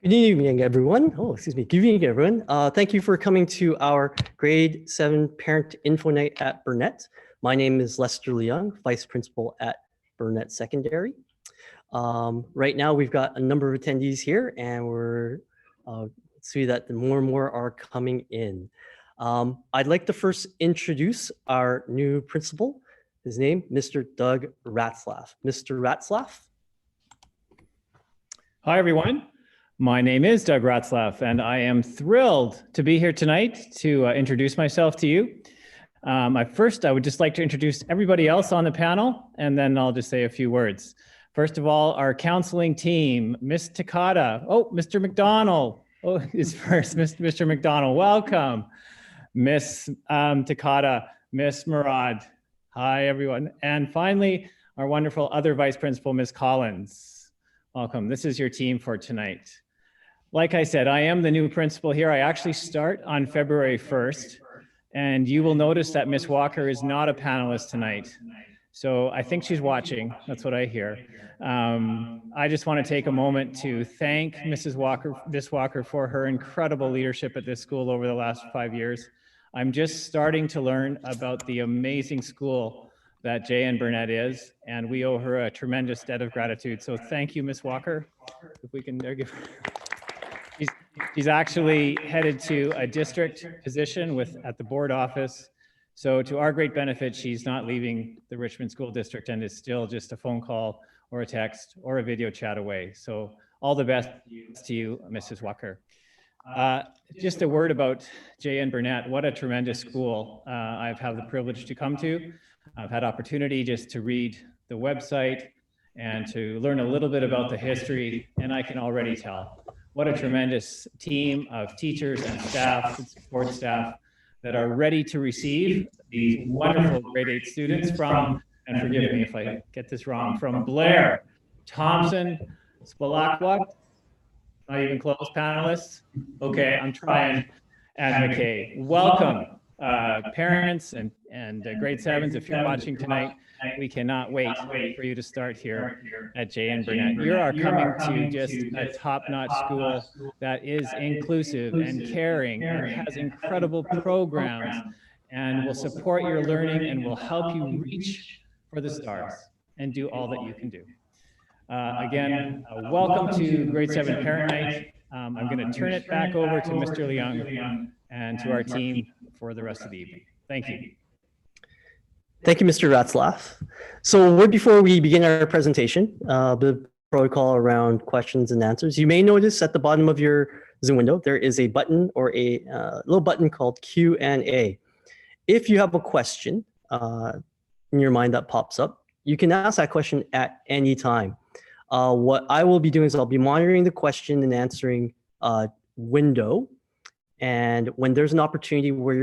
Good evening, everyone. Oh, excuse me. Good evening, everyone. Thank you for coming to our grade 7 parent info night at Burnett. My name is Lester Leung, vice principal at Burnett Secondary. Right now, we've got a number of attendees here, and we're see that more and more are coming in. I'd like to first introduce our new principal. His name, Mr. Doug Ratzlaff. Mr. Ratzlaff. Hi, everyone. My name is Doug Ratzlaff, and I am thrilled to be here tonight to introduce myself to you. I would just like to introduce everybody else on the panel, and then I'll just say a few words. First of all, our counseling team, Miss Takata. Oh, Mr. McDonald. Oh, is first, Mr. McDonald, welcome. Miss Takata, Miss Murad. Hi, everyone. And finally, our wonderful other vice principal, Miss Collins. Welcome. This is your team for tonight. Like I said, I am the new principal here. I actually start on February 1st, and you will notice that Miss Walker is not a panelist tonight. So I think she's watching. That's what I hear. I just want to take a moment to thank Miss Walker for her incredible leadership at this school over the last 5 years. I'm just starting to learn about the amazing school that JN Burnett is, and we owe her a tremendous debt of gratitude. So thank you, Miss Walker. If we can give her. She's actually headed to a district position at the board office. So to our great benefit, she's not leaving the Richmond School District and is still just a phone call or a text or a video chat away. So all the best to you, Mrs. Walker. Just a word about JN Burnett. What a tremendous school I've had the privilege to come to. I've had opportunity just to read the website and to learn a little bit about the history, and I can already tell what a tremendous team of teachers and staff and support staff that are ready to receive these wonderful grade 8 students from, and forgive me if I get this wrong, from Blair, Thompson, Spalacqua, not even close panelists. Okay, I'm trying, and McKay. Welcome, parents and grade 7s. If you're watching tonight, we cannot wait for you to start here at JN Burnett. You are coming to just a top-notch school that is inclusive and caring and has incredible programs and will support your learning and will help you reach for the stars and do all that you can do. Again, welcome to grade 7 parent night. I'm going to turn it back over to Mr. Leung and to our team for the rest of the evening. Thank you. Thank you, Mr. Ratzlaff. So before we begin our presentation, the protocol around questions and answers, you may notice at the bottom of your Zoom window, there is a button or a little button called Q&A. If you have a question in your mind that pops up, you can ask that question at any time. What I will be doing is I'll be monitoring the question and answering window. And when there's an opportunity where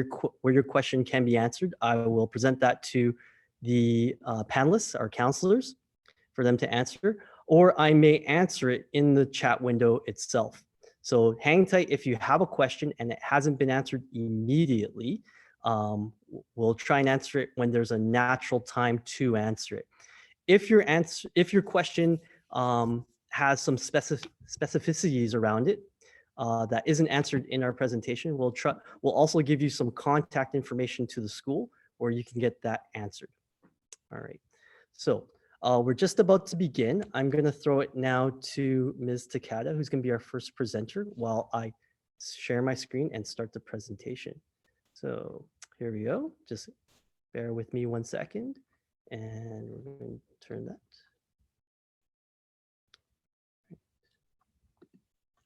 your question can be answered, I will present that to the panelists, our counselors, for them to answer, or I may answer it in the chat window itself. So hang tight if you have a question and it hasn't been answered immediately. We'll try and answer it when there's a natural time to answer it. If your question has some specificities around it, that isn't answered in our presentation, we'll also give you some contact information to the school where you can get that answered. All right, so we're just about to begin. I'm going to throw it now to Ms. Takata, who's going to be our first presenter while I share my screen and start the presentation. So here we go. Just bear with me 1 second, and we're going to turn that.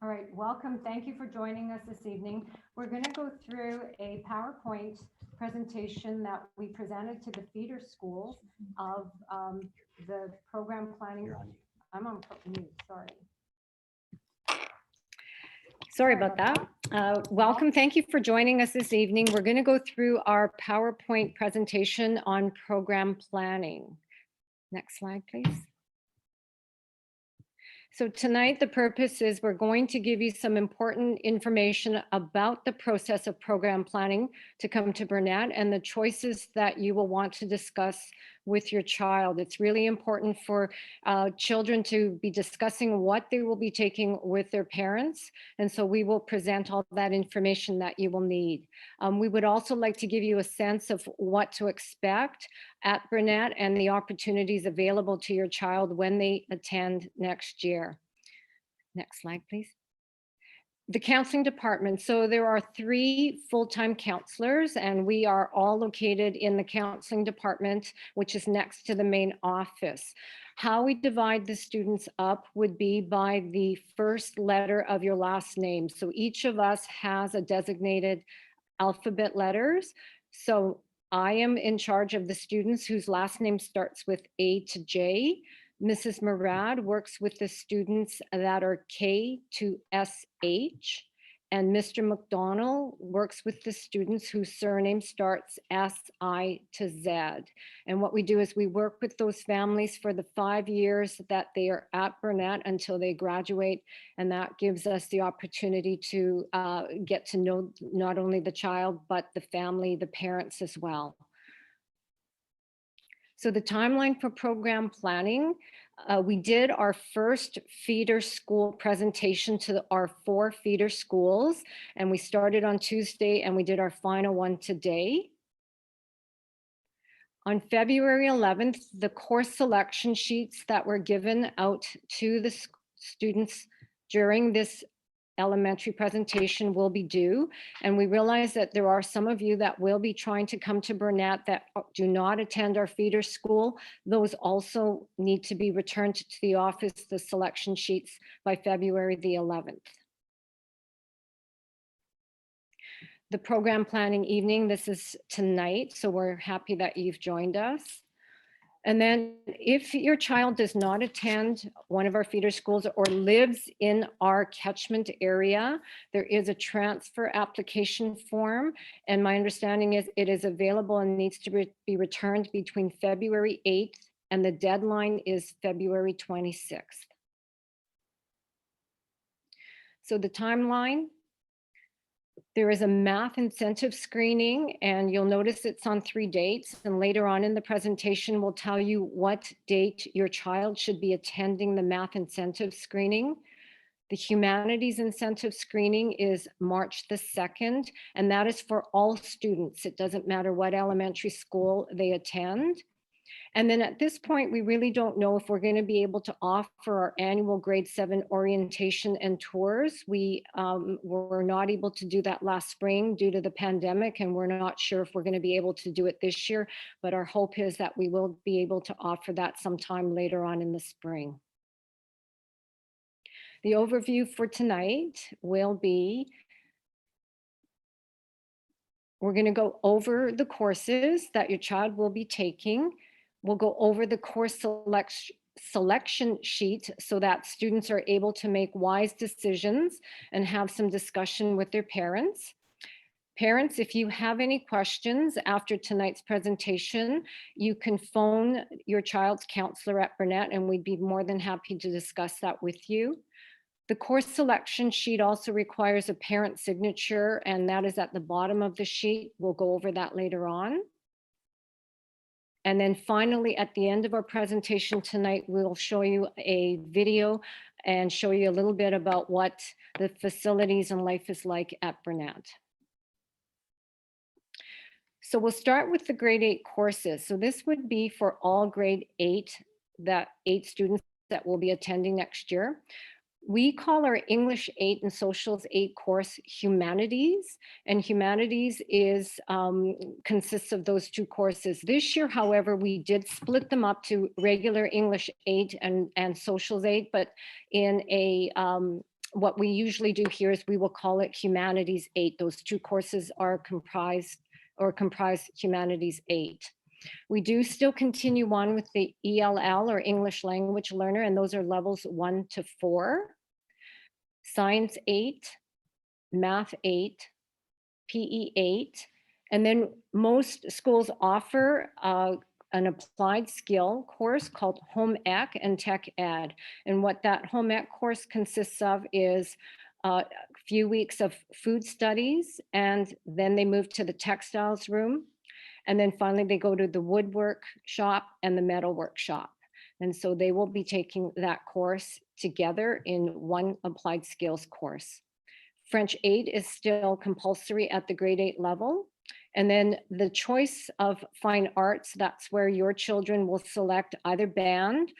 All right, welcome. Thank you for joining us this evening. We're going to go through a PowerPoint presentation that we presented to the feeder schools of the program planning. I'm on mute, sorry. Sorry about that. Welcome. Thank you for joining us this evening. We're going to go through our PowerPoint presentation on program planning. Next slide, please. So tonight, the purpose is we're going to give you some important information about the process of program planning to come to Burnett and the choices that you will want to discuss with your child. It's really important for children to be discussing what they will be taking with their parents. And so we will present all that information that you will need. We would also like to give you a sense of what to expect at Burnett and the opportunities available to your child when they attend next year. Next slide, please. The counseling department. So there are 3 full-time counselors, and we are all located in the counseling department, which is next to the main office. How we divide the students up would be by the first letter of your last name. So each of us has a designated alphabet letters. So I am in charge of the students whose last name starts with A to J. Mrs. Murad works with the students that are K to SH, and Mr. McDonald works with the students whose surname starts SI to Z. And what we do is we work with those families for the 5 years that they are at Burnett until they graduate, and that gives us the opportunity to get to know not only the child, but the family, the parents as well. So the timeline for program planning, we did our first feeder school presentation to our 4 feeder schools, and we started on Tuesday and we did our final one today. On February 11th, the course selection sheets that were given out to the students during this elementary presentation will be due. And we realize that there are some of you that will be trying to come to Burnett that do not attend our feeder school. Those also need to be returned to the office, the selection sheets, by February the 11th. The program planning evening, this is tonight, so we're happy that you've joined us. And then if your child does not attend one of our feeder schools or lives in our catchment area, there is a transfer application form. And my understanding is it is available and needs to be returned between February 8th and the deadline is February 26th. So the timeline. There is a math incentive screening, and you'll notice it's on 3 dates. And later on in the presentation, we'll tell you what date your child should be attending the math incentive screening. The humanities incentive screening is March the 2nd, and that is for all students. It doesn't matter what elementary school they attend. And then at this point, we really don't know if we're going to be able to offer our annual grade 7 orientation and tours. We were not able to do that last spring due to the pandemic, and we're not sure if we're going to be able to do it this year, but our hope is that we will be able to offer that sometime later on in the spring. The overview for tonight will be, we're going to go over the courses that your child will be taking. We'll go over the course selection sheet so that students are able to make wise decisions and have some discussion with their parents. Parents, if you have any questions after tonight's presentation, you can phone your child's counselor at Burnett and we'd be more than happy to discuss that with you. The course selection sheet also requires a parent signature, and that is at the bottom of the sheet. We'll go over that later on. And then finally, at the end of our presentation tonight, we'll show you a video and show you a little bit about what the facilities and life is like at Burnett. So we'll start with the grade 8 courses. So this would be for all grade 8, that 8 students that will be attending next year. We call our English 8 and Socials 8 course Humanities, and Humanities is consists of those 2 courses. This year, however, we did split them up to regular English 8 and Socials 8, but in a what we usually do here is we will call it Humanities 8. Those 2 courses are comprise Humanities 8. We do still continue on with the ELL or English Language Learner, and those are levels 1 to 4. Science 8, Math 8, PE 8, and then most schools offer an applied skill course called Home Ec and Tech Ed. And what that Home Ec course consists of is a few weeks of food studies, and then they move to the textiles room. And then finally, they go to the woodwork shop and the metal workshop. And so they will be taking that course together in one applied skills course. French 8 is still compulsory at the grade 8 level. And then the choice of fine arts, that's where your children will select either band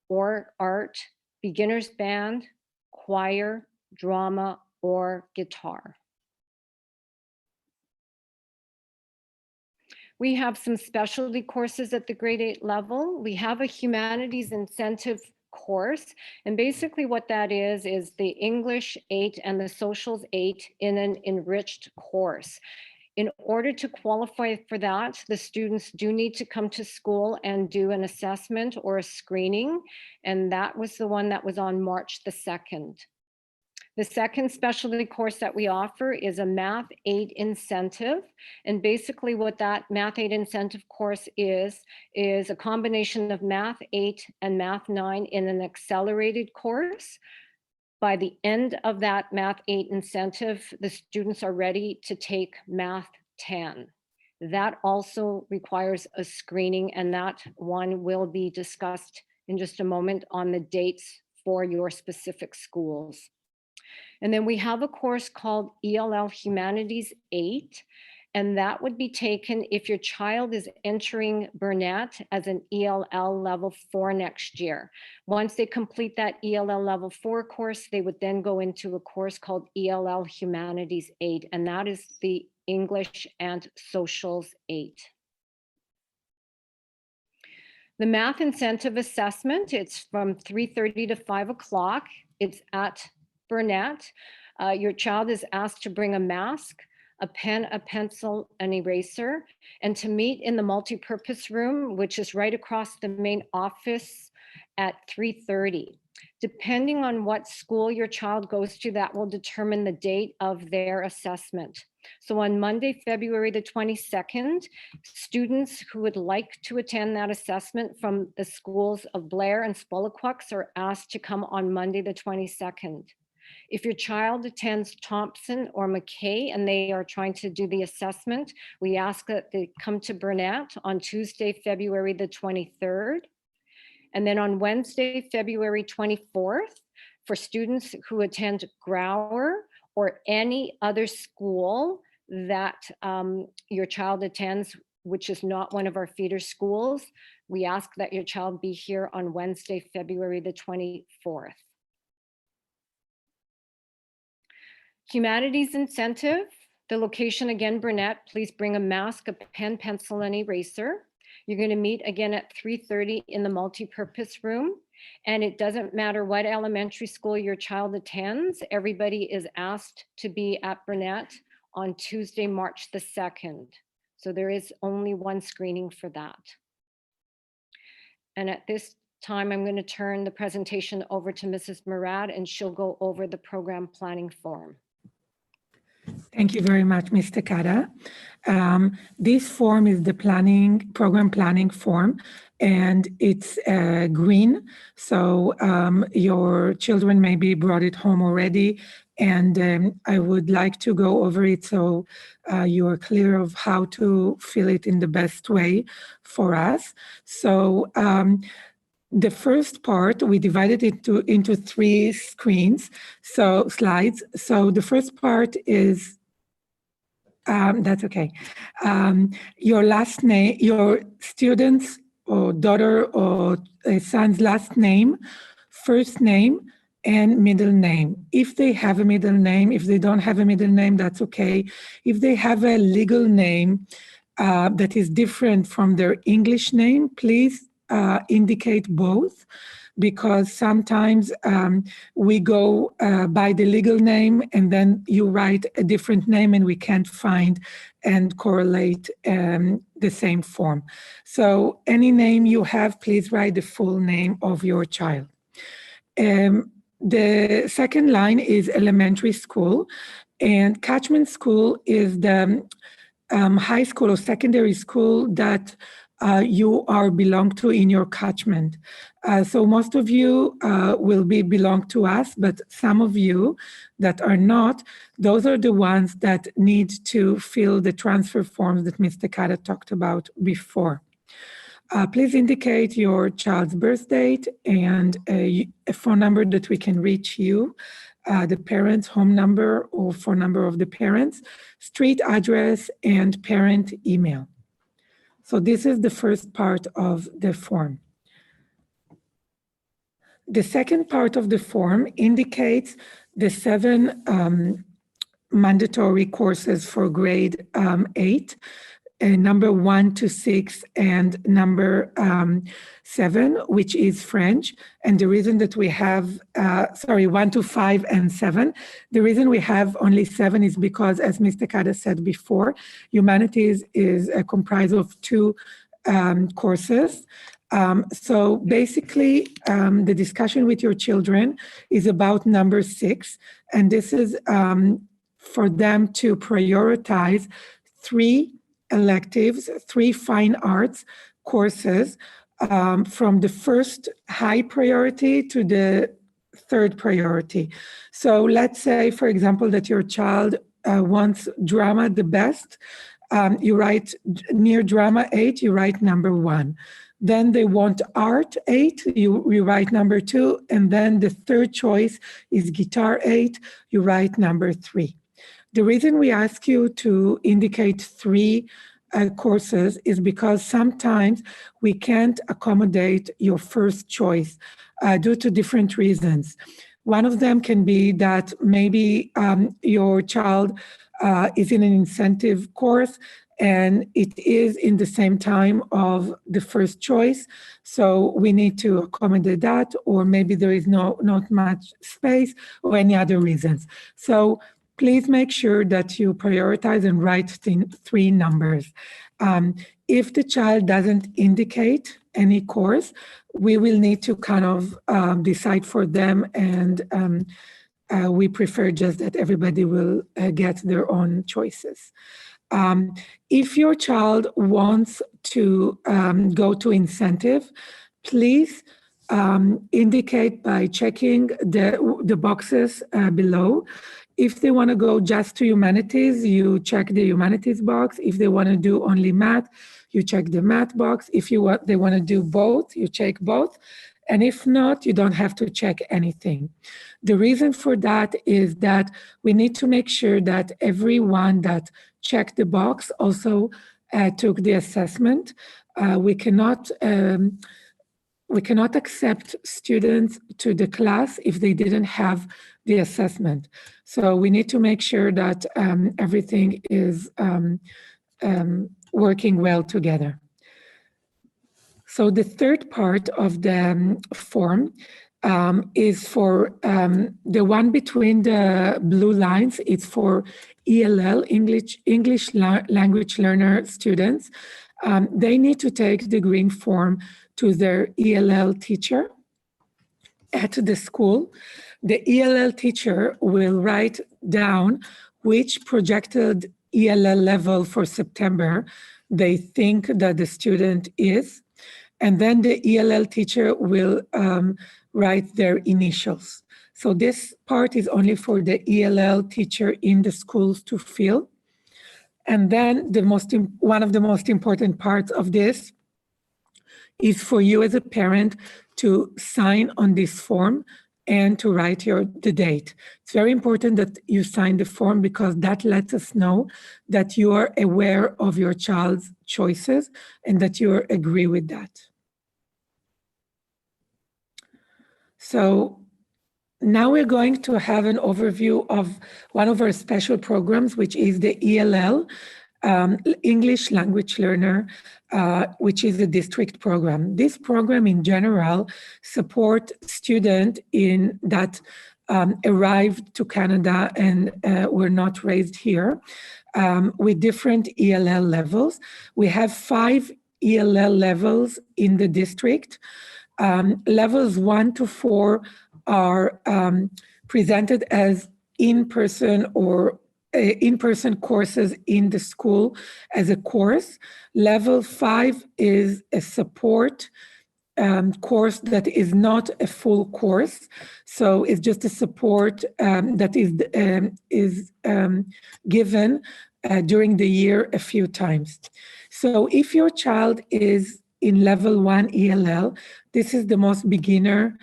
or art, beginner's band, choir, drama, or guitar. We have some specialty courses at the grade 8 level. We have a humanities incentive course. And basically what that is the English 8 and the socials 8 in an enriched course. In order to qualify for that, the students do need to come to school and do an assessment or a screening. And that was the one that was on March the 2nd. The second specialty course that we offer is a Math 8 incentive. And basically what that Math 8 incentive course is a combination of Math 8 and Math 9 in an accelerated course. By the end of that Math 8 incentive, the students are ready to take Math 10. That also requires a screening, and that one will be discussed in just a moment on the dates for your specific schools. And then we have a course called ELL Humanities 8, and that would be taken if your child is entering Burnett as an ELL level 4 next year. Once they complete that ELL level 4 course, they would then go into a course called ELL Humanities 8, and that is the English and Socials 8. The math incentive assessment, it's from 3:30 to 5 o'clock. It's at Burnett. Your child is asked to bring a mask, a pen, a pencil, an eraser, and to meet in the multipurpose room, which is right across the main office at 3:30. Depending on what school your child goes to, that will determine the date of their assessment. So on Monday, February the 22nd, students who would like to attend that assessment from the schools of Blair and Spolliquux are asked to come on Monday the 22nd. If your child attends Thompson or McKay and they are trying to do the assessment, we ask that they come to Burnett on Tuesday, February the 23rd. And then on Wednesday, February 24th, for students who attend Grower or any other school that your child attends, which is not one of our feeder schools, we ask that your child be here on Wednesday, February the 24th. Humanities incentive, the location again, Burnett, please bring a mask, a pen, pencil, and eraser. You're going to meet again at 3:30 in the multipurpose room. And it doesn't matter what elementary school your child attends, everybody is asked to be at Burnett on Tuesday, March the 2nd. So there is only one screening for that. And at this time, I'm going to turn the presentation over to Mrs. Murad, and she'll go over the program planning form. Thank you very much, Ms. Takada. This form is the program planning form, and it's green. So your children maybe brought it home already, and I would like to go over it so you are clear of how to fill it in the best way for us. So the first part, we divided it into 3 screens, so slides. So the first part is, that's okay. Your last name, your student's or daughter or son's last name, first name, and middle name. If they have a middle name, if they don't have a middle name, that's okay. If they have a legal name that is different from their English name, please indicate both, because sometimes we go by the legal name and then you write a different name and we can't find and correlate the same form. So any name you have, please write the full name of your child. The second line is elementary school, and catchment school is the high school or secondary school that you are belong to in your catchment. So most of you will belong to us, but some of you that are not, those are the ones that need to fill the transfer forms that Mr. Kata talked about before. Please indicate your child's birth date and a phone number that we can reach you, the parent's home number or phone number of the parents, street address, and parent email. So this is the first part of the form. The second part of the form indicates the 7 mandatory courses for grade 8, number 1 to 6 and number 7, which is French. And the reason that we have, 1 to 5 and 7, the reason we have only 7 is because, as Mr. Kata said before, humanities is comprised of 2 courses. So basically, the discussion with your children is about number 6, and this is for them to prioritize 3 electives, 3 fine arts courses from the first high priority to the 3rd priority. So let's say, for example, that your child wants drama the best. You write near drama 8, you write number 1. Then they want art 8, you write number 2. And then the 3rd choice is guitar 8, you write number 3. The reason we ask you to indicate 3 courses is because sometimes we can't accommodate your first choice due to different reasons. One of them can be that maybe your child is in an incentive course and it is in the same time of the first choice. So we need to accommodate that, or maybe there is not much space or any other reasons. So please make sure that you prioritize and write 3 numbers. If the child doesn't indicate any course, we will need to kind of decide for them, and we prefer just that everybody will get their own choices. If your child wants to go to incentive, please indicate by checking the boxes below. If they want to go just to humanities, you check the humanities box. If they want to do only math, you check the math box. If they want to do both, you check both. And if not, you don't have to check anything. The reason for that is that we need to make sure that everyone that checked the box also took the assessment. We cannot accept students to the class if they didn't have the assessment. So we need to make sure that everything is working well together. So the 3rd part of the form is for the one between the blue lines. It's for ELL, English language learner students. They need to take the green form to their ELL teacher at the school. The ELL teacher will write down which projected ELL level for September they think that the student is. And then the ELL teacher will write their initials. So this part is only for the ELL teacher in the schools to fill. And then one of the most important parts of this is for you as a parent to sign on this form and to write the date. It's very important that you sign the form because that lets us know that you are aware of your child's choices and that you agree with that. So now we're going to have an overview of one of our special programs, which is the ELL, English Language Learner, which is a district program. This program in general supports students that arrived to Canada and were not raised here with different ELL levels. We have 5 ELL levels in the district. Levels 1 to 4 are presented as in-person or in-person courses in the school as a course. Level 5 is a support course that is not a full course. So it's just a support that is given during the year a few times. So if your child is in level 1 ELL, this is the most beginner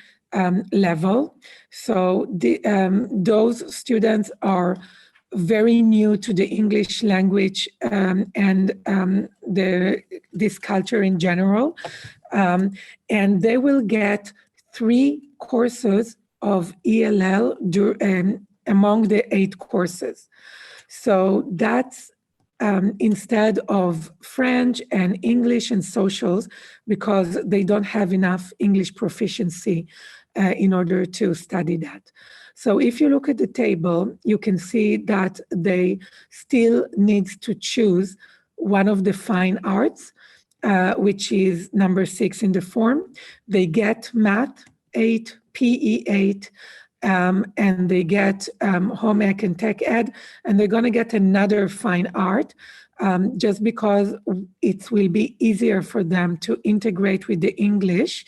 level. So those students are very new to the English language and this culture in general. And they will get 3 courses of ELL among the 8 courses. So that's instead of French and English and socials, because they don't have enough English proficiency in order to study that. So if you look at the table, you can see that they still need to choose one of the fine arts, which is number 6 in the form. They get math 8, PE 8, and they get home ec and tech ed, and they're going to get another fine art just because it will be easier for them to integrate with the English.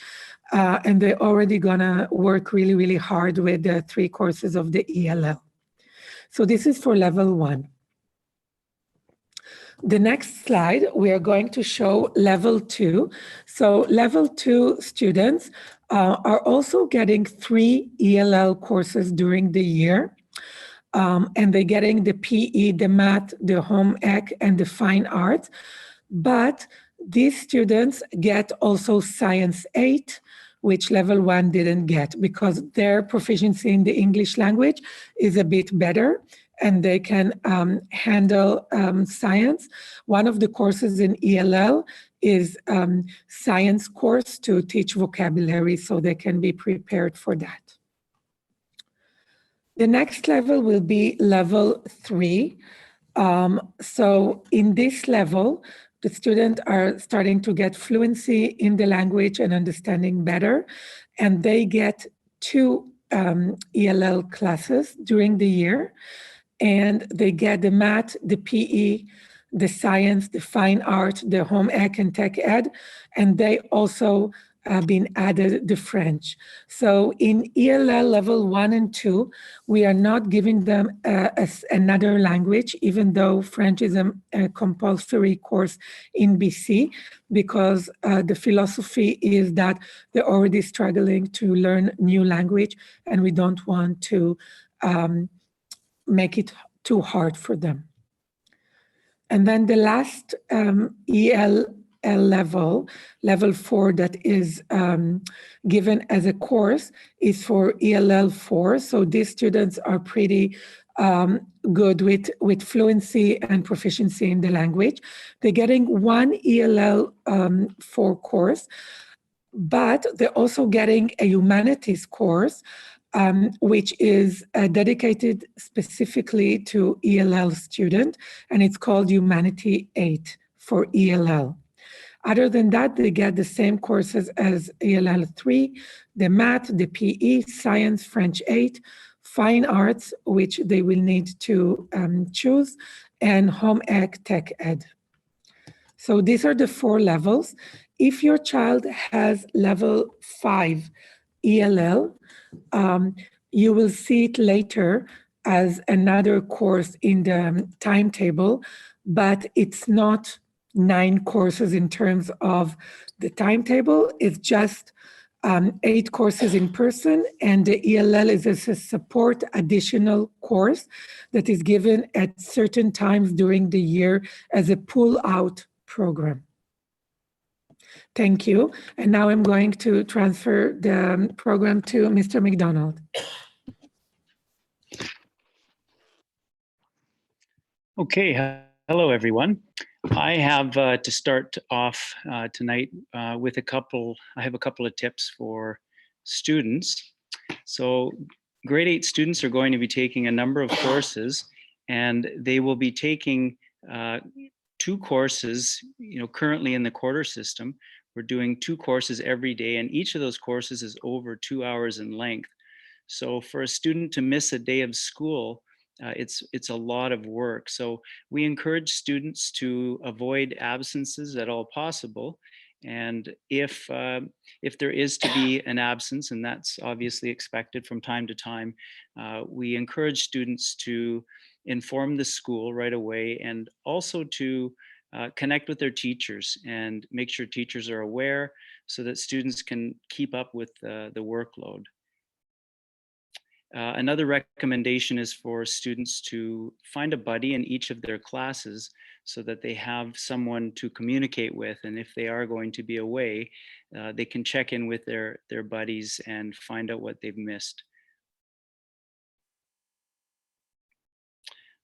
And they're already going to work really, really hard with the 3 courses of the ELL. So this is for level 1. The next slide, we are going to show level 2. So level 2 students are also getting 3 ELL courses during the year. And they're getting the PE, the math, the home ec, and the fine arts. But these students get also science 8, which level 1 didn't get, because their proficiency in the English language is a bit better, and they can handle science. One of the courses in ELL is science course to teach vocabulary, so they can be prepared for that. The next level will be level 3. So in this level, the students are starting to get fluency in the language and understanding better, and they get 2 ELL classes during the year, and they get the math, the PE, the science, the fine art, the home ec and tech ed, and they also been added the French. So in ELL level 1 and 2, we are not giving them another language, even though French is a compulsory course in BC, because the philosophy is that they're already struggling to learn new language, and we don't want to make it too hard for them. And then the last ELL level, level 4, that is given as a course is for ELL 4. So these students are pretty good with fluency and proficiency in the language. They're getting 1 ELL 4 course, but they're also getting a humanities course, which is dedicated specifically to ELL student, and it's called Humanity 8 for ELL. Other than that, they get the same courses as ELL 3, the math, the PE, science, French 8, fine arts, which they will need to choose, and home ec, tech ed. So these are the 4 levels. If your child has level 5 ELL, you will see it later as another course in the timetable, but it's not 9 courses in terms of the timetable. It's just 8 courses in person, and the ELL is a support additional course that is given at certain times during the year as a pull-out program. Thank you. And now I'm going to transfer the program to Mr. McDonald. Okay, hello everyone. I have to start off tonight with I have a couple of tips for students. So grade 8 students are going to be taking a number of courses, and they will be taking 2 courses, currently in the quarter system. We're doing 2 courses every day, and each of those courses is over 2 hours in length. So for a student to miss a day of school it's a lot of work. So we encourage students to avoid absences at all possible. And if there is to be an absence, and that's obviously expected from time to time, we encourage students to inform the school right away, and also to connect with their teachers and make sure teachers are aware so that students can keep up with the workload. Another recommendation is for students to find a buddy in each of their classes so that they have someone to communicate with. And if they are going to be away, they can check in with their buddies and find out what they've missed.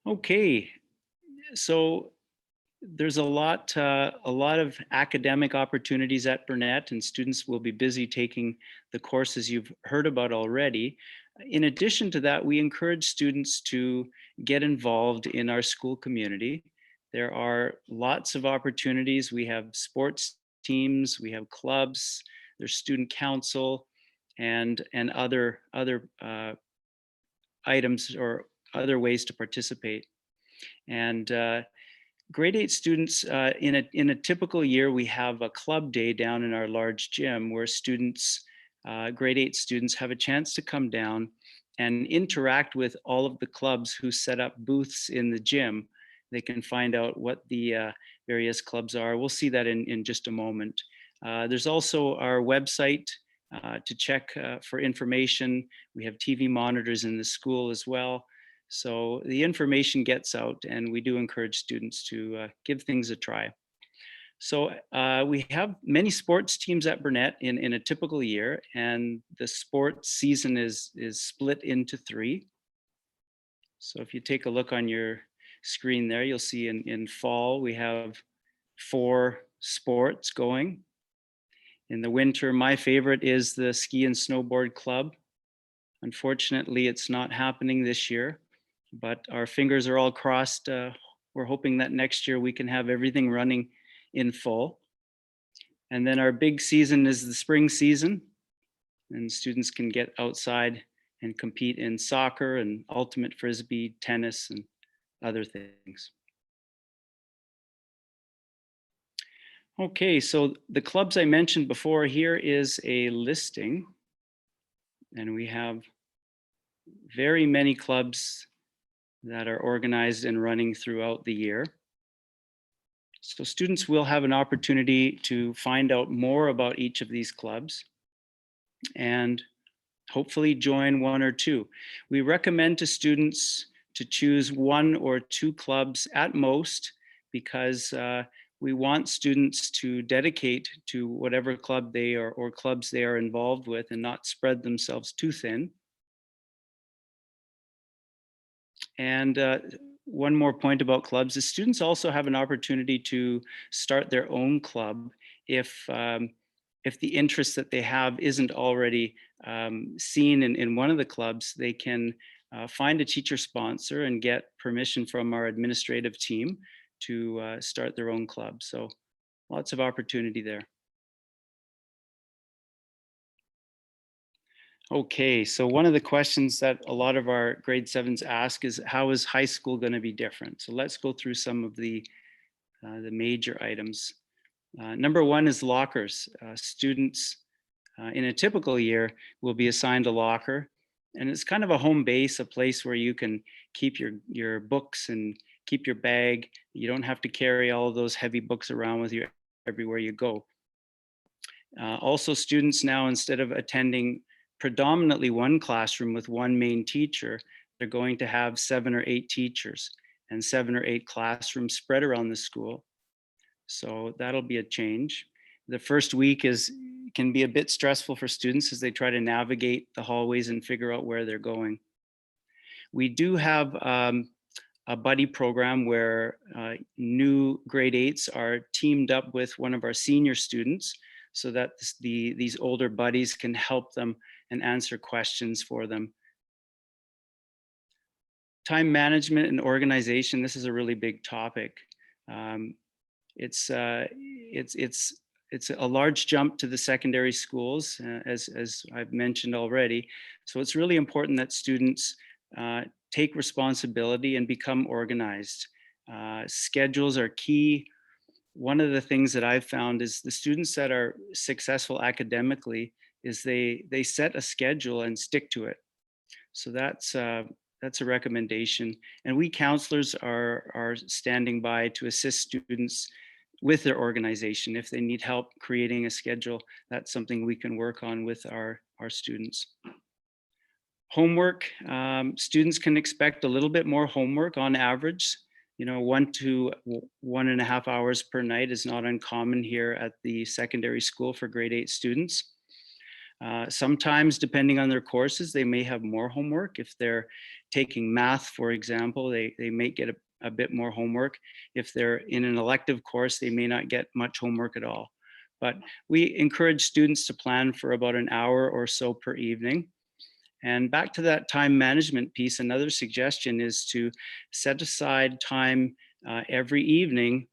Okay, so there's a lot of academic opportunities at Burnett, and students will be busy taking the courses you've heard about already. In addition to that, we encourage students to get involved in our school community. There are lots of opportunities. We have sports teams, we have clubs, there's student council, and other items or other ways to participate. And grade 8 students, in a typical year, we have a club day down in our large gym where students, grade 8 students, have a chance to come down and interact with all of the clubs who set up booths in the gym. They can find out what the various clubs are. We'll see that in just a moment. There's also our website to check for information. We have TV monitors in the school as well. So the information gets out, and we do encourage students to give things a try. So we have many sports teams at Burnett in a typical year, and the sports season is split into 3. So if you take a look on your screen there, you'll see in fall we have 4 sports going. In the winter, my favorite is the ski and snowboard club. Unfortunately, it's not happening this year, but our fingers are all crossed. We're hoping that next year we can have everything running in full. And then our big season is the spring season, and students can get outside and compete in soccer and ultimate frisbee, tennis, and other things. Okay, so the clubs I mentioned before, here is a listing, and we have very many clubs that are organized and running throughout the year. So students will have an opportunity to find out more about each of these clubs and hopefully join 1 or 2. We recommend to students to choose 1 or 2 clubs at most, because we want students to dedicate to whatever club they are or clubs they are involved with and not spread themselves too thin. And one more point about clubs is students also have an opportunity to start their own club if the interest that they have isn't already seen in one of the clubs. They can find a teacher sponsor and get permission from our administrative team to start their own club. So lots of opportunity there. Okay, so one of the questions that a lot of our grade 7s ask is, how is high school going to be different? So let's go through some of the major items. Number 1 is lockers. Students in a typical year will be assigned a locker, and it's kind of a home base, a place where you can keep your books and keep your bag. You don't have to carry all of those heavy books around with you everywhere you go. Also, students now, instead of attending predominantly 1 classroom with 1 main teacher, they're going to have 7 or 8 teachers and 7 or 8 classrooms spread around the school. So that'll be a change. The first week can be a bit stressful for students as they try to navigate the hallways and figure out where they're going. We do have a buddy program where new grade 8s are teamed up with one of our senior students, so that these older buddies can help them and answer questions for them. Time management and organization, this is a really big topic. It's a large jump to the secondary schools, as I've mentioned already. So it's really important that students take responsibility and become organized. Schedules are key. One of the things that I've found is the students that are successful academically is they set a schedule and stick to it. So that's a recommendation. And we counselors are standing by to assist students with their organization. If they need help creating a schedule, that's something we can work on with our students. Homework, students can expect a little bit more homework on average. 1 to 1.5 hours per night is not uncommon here at the secondary school for grade 8 students. Sometimes, depending on their courses, they may have more homework. If they're taking math, for example, they may get a bit more homework. If they're in an elective course, they may not get much homework at all. But we encourage students to plan for about an hour or so per evening. And back to that time management piece, another suggestion is to set aside time every evening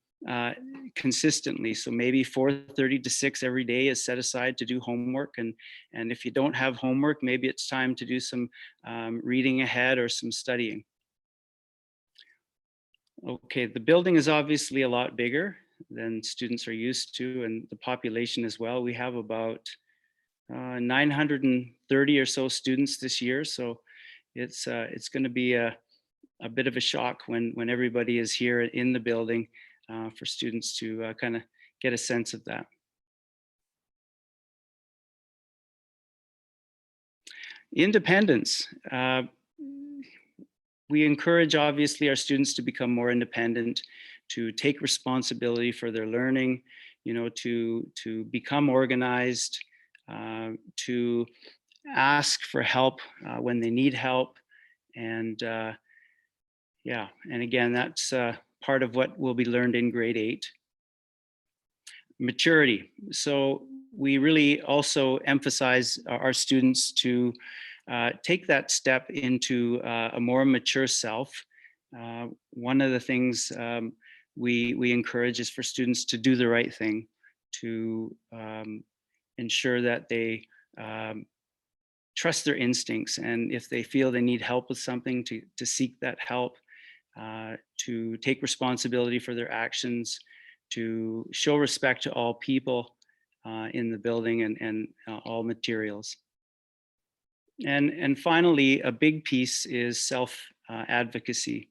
consistently. So maybe 4:30 to 6 every day is set aside to do homework. And if you don't have homework, maybe it's time to do some reading ahead or some studying. Okay, the building is obviously a lot bigger than students are used to, and the population as well. We have about 930 or so students this year. So it's going to be a bit of a shock when everybody is here in the building for students to kind of get a sense of that. Independence. We encourage, obviously, our students to become more independent, to take responsibility for their learning, to become organized, to ask for help when they need help. And yeah, and again, that's part of what will be learned in grade 8. Maturity. So we really also emphasize our students to take that step into a more mature self. One of the things we encourage is for students to do the right thing, to ensure that they trust their instincts, and if they feel they need help with something, to seek that help, to take responsibility for their actions, to show respect to all people in the building and all materials. And finally, a big piece is self-advocacy.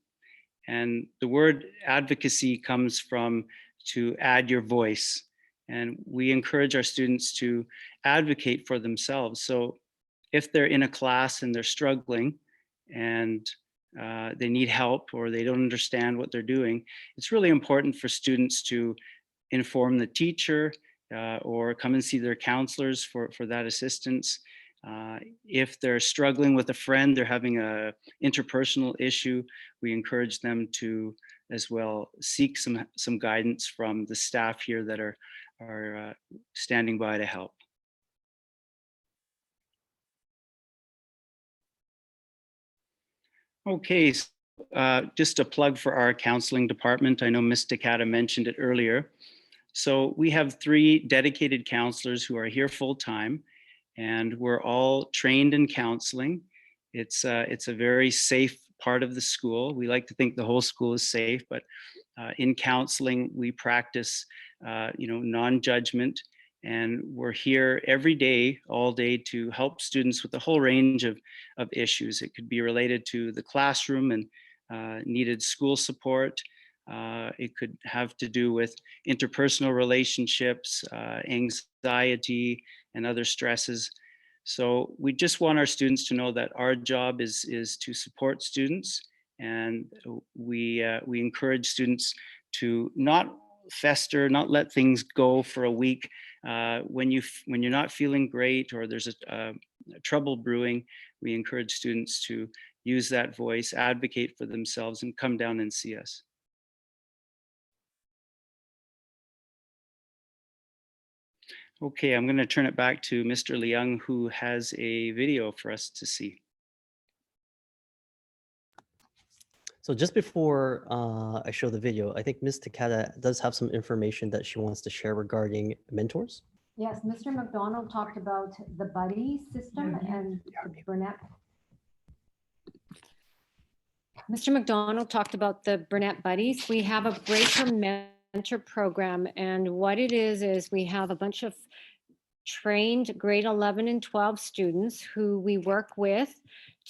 And the word advocacy comes from to add your voice. And we encourage our students to advocate for themselves. So if they're in a class and they're struggling and they need help or they don't understand what they're doing, it's really important for students to inform the teacher or come and see their counselors for that assistance. If they're struggling with a friend, they're having a interpersonal issue, we encourage them to as well seek some guidance from the staff here that are standing by to help. Okay, so, just a plug for our counseling department. I know Ms. Takata mentioned it earlier. So we have 3 dedicated counselors who are here full time, and we're all trained in counseling. It's a very safe part of the school. We like to think the whole school is safe, but in counseling, we practice non-judgment, and we're here every day, all day, to help students with a whole range of issues. It could be related to the classroom and needed school support. It could have to do with interpersonal relationships, anxiety, and other stresses. So we just want our students to know that our job is to support students, and we encourage students to not fester, not let things go for a week. When you're not feeling great or there's a trouble brewing, we encourage students to use that voice, advocate for themselves, and come down and see us. Okay, I'm going to turn it back to Mr. Leung, who has a video for us to see. So just before I show the video, I think Ms. Takata does have some information that she wants to share regarding mentors. Yes, Mr. McDonald talked about the buddy system and the Burnett. Mr. McDonald talked about the Burnett Buddies. We have a breaker mentor program, and what it is we have a bunch of trained grade 11 and 12 students who we work with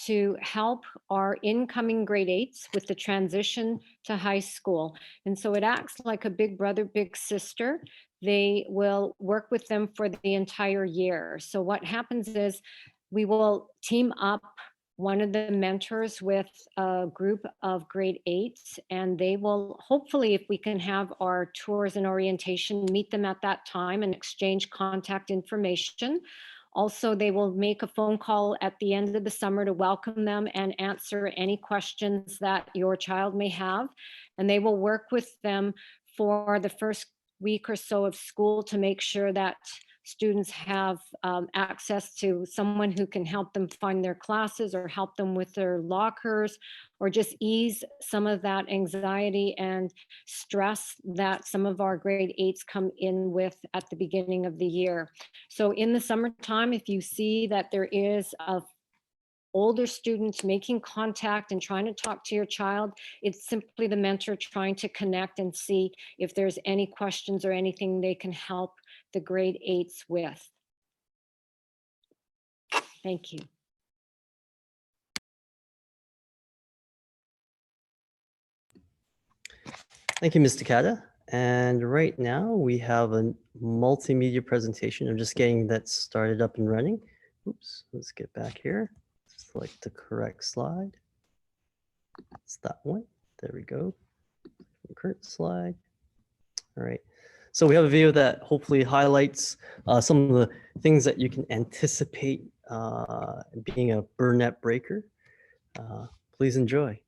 to help our incoming grade 8s with the transition to high school. And so it acts like a big brother, big sister. They will work with them for the entire year. So what happens is we will team up one of the mentors with a group of grade 8s, and they will hopefully, if we can have our tours and orientation, meet them at that time and exchange contact information. Also, they will make a phone call at the end of the summer to welcome them and answer any questions that your child may have. And they will work with them for the first week or so of school to make sure that students have access to someone who can help them find their classes or help them with their lockers, or just ease some of that anxiety and stress that some of our grade 8s come in with at the beginning of the year. So in the summertime, if you see that there is a older students making contact and trying to talk to your child, it's simply the mentor trying to connect and see if there's any questions or anything they can help the grade 8s with. Thank you. Thank you, Ms. Takata. And right now we have a multimedia presentation. I'm just getting that started up and running. Oops, let's get back here. Select the correct slide. It's that one. There we go. Current slide. All right. So we have a video that hopefully highlights some of the things that you can anticipate being a Burnett breaker. Please enjoy.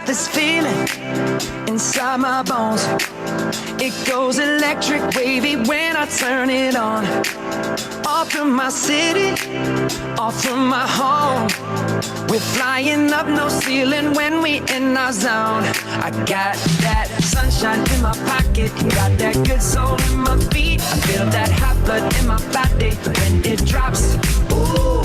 This feeling inside my bones, it goes electric wavy when I turn it on. Off from my city, off from my home, we're flying up no ceiling when we in our zone. I got that sunshine in my pocket, got that good soul in my feet. I feel that hot blood in my body when it drops. Ooh.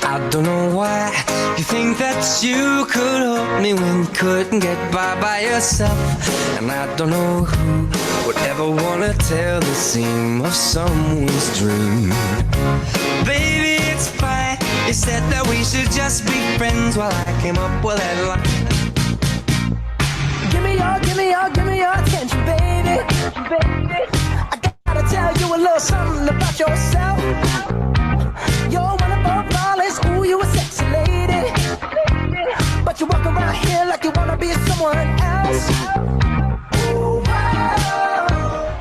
I don't know why you think that you could help me when you couldn't get by yourself. And I don't know who would ever wanna tell the seam of someone's dream. Baby, it's fine. You said that we should just be friends while I came up with that line. Give me your attention, baby. I gotta tell you a little something about yourself. You're one of our flawless, ooh, you a sexy lady. But you walk around here like you wanna be someone else. Ooh, wow.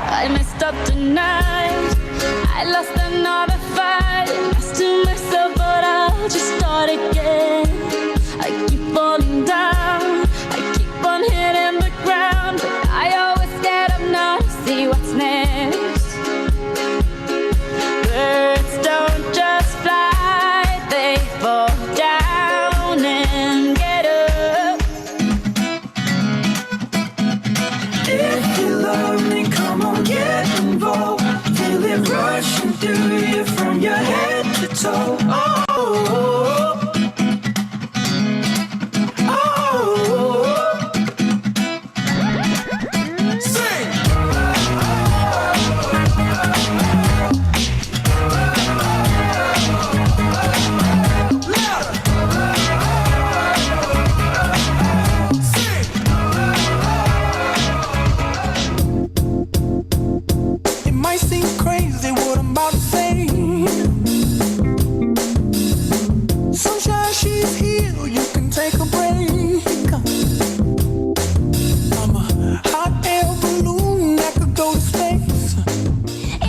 I messed up tonight. I lost another fight. Lost to myself, but I'll just start again. I keep falling down. I keep on hitting the ground, but I always get up now to see what's next. she's here, you can take a break. I'm a hot air balloon that could go to space.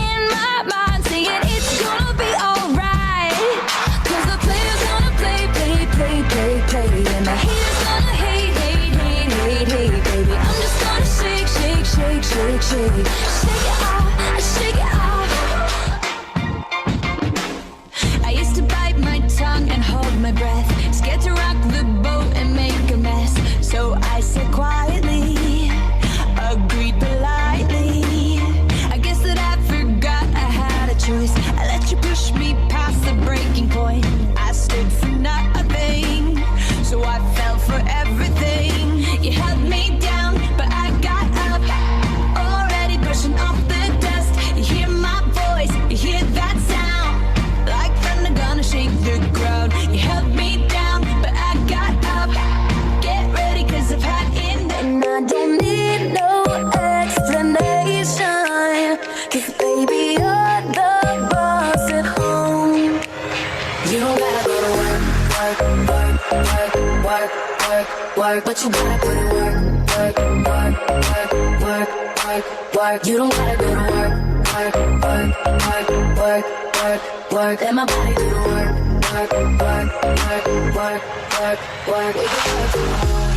In my mind, saying it's gonna be alright. 'Cause the player's gonna play, play, play, play, play. And the haters gonna hate, hate, hate, hate, hate, baby. I'm just gonna shake, shake, shake, shake, shake. Shake it off, shake it off. I used to bite my tongue and hold my breath, scared to rock the boat and make a mess. So I said quietly, agreed politely. I guess that I forgot I had a choice. I let you push me past the breaking point. I stood for nothing, so I fell for everything. You held me down, but I got up, already brushing off the dust. You hear my voice, you hear that sound, like thunder gonna shake the ground. You held me down, but I got up. Get ready, 'cause I've had enough. And I don't need no explanation, 'cause baby, you're the boss at home. You don't gotta go to work, work, work, work, work, work, work, but you gotta put in work, work, work, work, work, work, work. You don't gotta go to work, work, work, work, work, work, work. Let my body do the work, work, work, work, work, work, work. We can work tomorrow.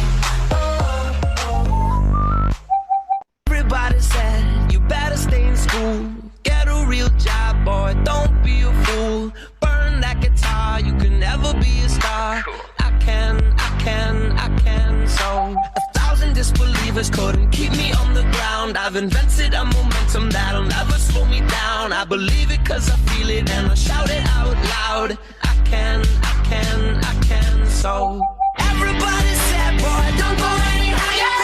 Everybody said you better stay in school, get a real job, boy, don't be a fool. Burn that guitar, you can never be a star. I can. So 1,000 disbelievers couldn't keep me on the ground. I've invented a momentum that'll never slow me down. I believe it 'cause I feel it and I shout it out loud. I can. So everybody said, boy, don't go any higher.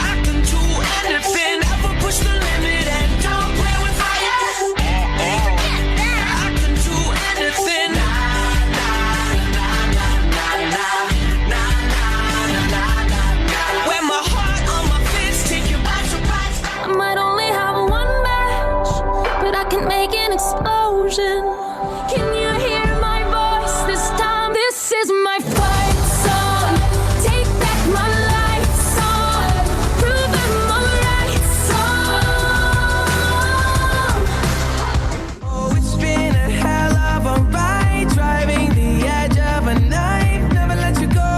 I can do anything, never push the limit and don't play with fire. I can do anything. Wear my heart on my fist, take you by surprise. I might only have one match, but I can make an explosion. Can you hear my voice this time? This is my fight song. Take back my life song. Prove I'm alright song. Oh, it's been a hell of a ride, driving the edge of a knife. Never let you go,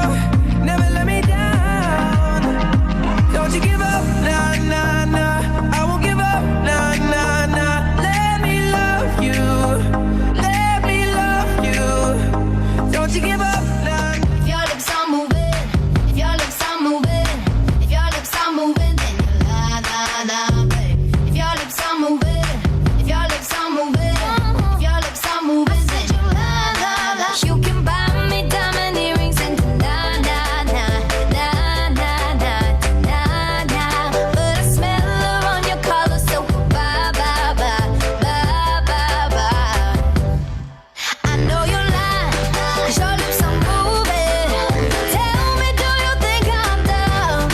never let me down. Don't you give up, nah, nah, nah. I won't give up, nah, nah, nah. Let me love you, let me love you. Don't you give up, nah. If your lips are moving, if your lips are moving, if your lips are moving, then you la la la, babe. If your lips are moving, if your lips are moving, if your lips are moving, then you la la la. You can buy me diamond earrings and na na na na na na na na, but I smell her on your collar, so bye bye bye bye bye bye. I know you're lying, 'cause your lips are moving. Tell me, do you think I'm dumb?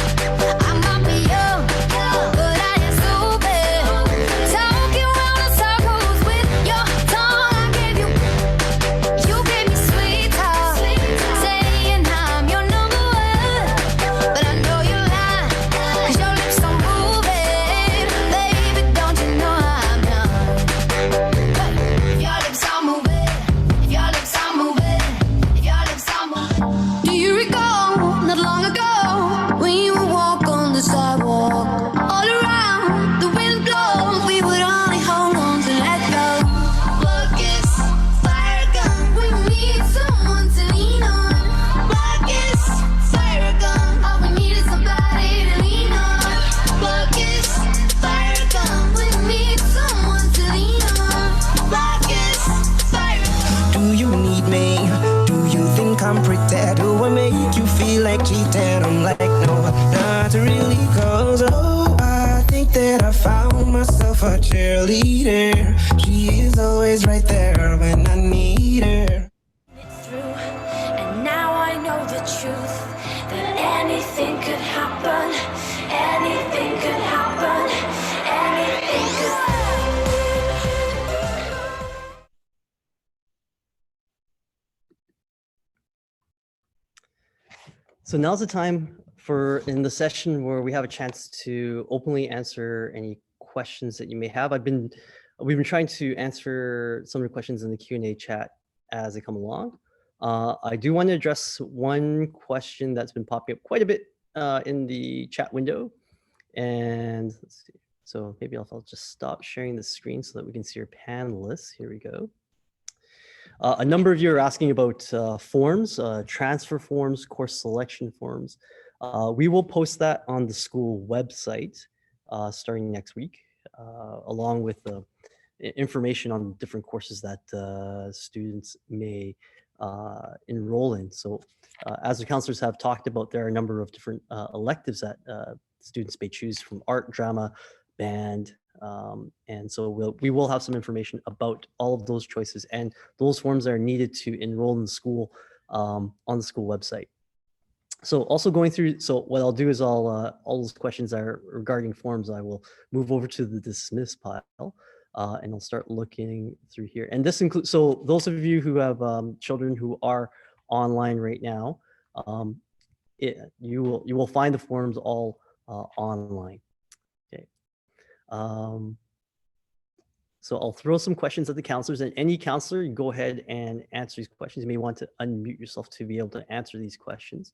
I might be young, but I ain't stupid. Talking round in circles with your tongue. You gave me sweet talk, saying I'm your number one. But I know you're lying, 'cause your lips are moving. Baby, don't you know I'm done? If your lips are moving, if your lips are moving, if your lips are moving. Do you recall not long ago when you would walk on the sidewalk? All around the wind blows, we would only hold on to let go. Blood kiss, fire gun, we need someone to lean on. Blood kiss, fire gun, all we need is somebody to lean on. Blood kiss, fire gun, we need someone to lean on. Blood kiss, fire gun. Do you need me? Do you think I'm pretty? Do I make you feel like cheating? I'm like, no, not really, 'cause oh, I think that I found myself a cheerleader. She is always right there when I need her. Through, and now I know the truth, that anything could happen, anything could happen, anything could happen. So now's the time in the session where we have a chance to openly answer any questions that you may have. We've been trying to answer some of the questions in the Q&A chat as they come along. I do want to address one question that's been popping up quite a bit in the chat window. And let's see. So maybe I'll just stop sharing the screen so that we can see our panelists. Here we go. A number of you are asking about forms, transfer forms, course selection forms. We will post that on the school website starting next week, along with information on different courses that students may enroll in. So as the counselors have talked about, there are a number of different electives that students may choose from: art, drama, band. And so we will have some information about all of those choices and those forms that are needed to enroll in the school on the school website. So also going through, so what I'll do is all those questions that are regarding forms, I will move over to the dismiss pile and I'll start looking through here. And this includes, so those of you who have children who are online right now, you will find the forms all online. So I'll throw some questions at the counselors, and any counselor, you go ahead and answer these questions. You may want to unmute yourself to be able to answer these questions.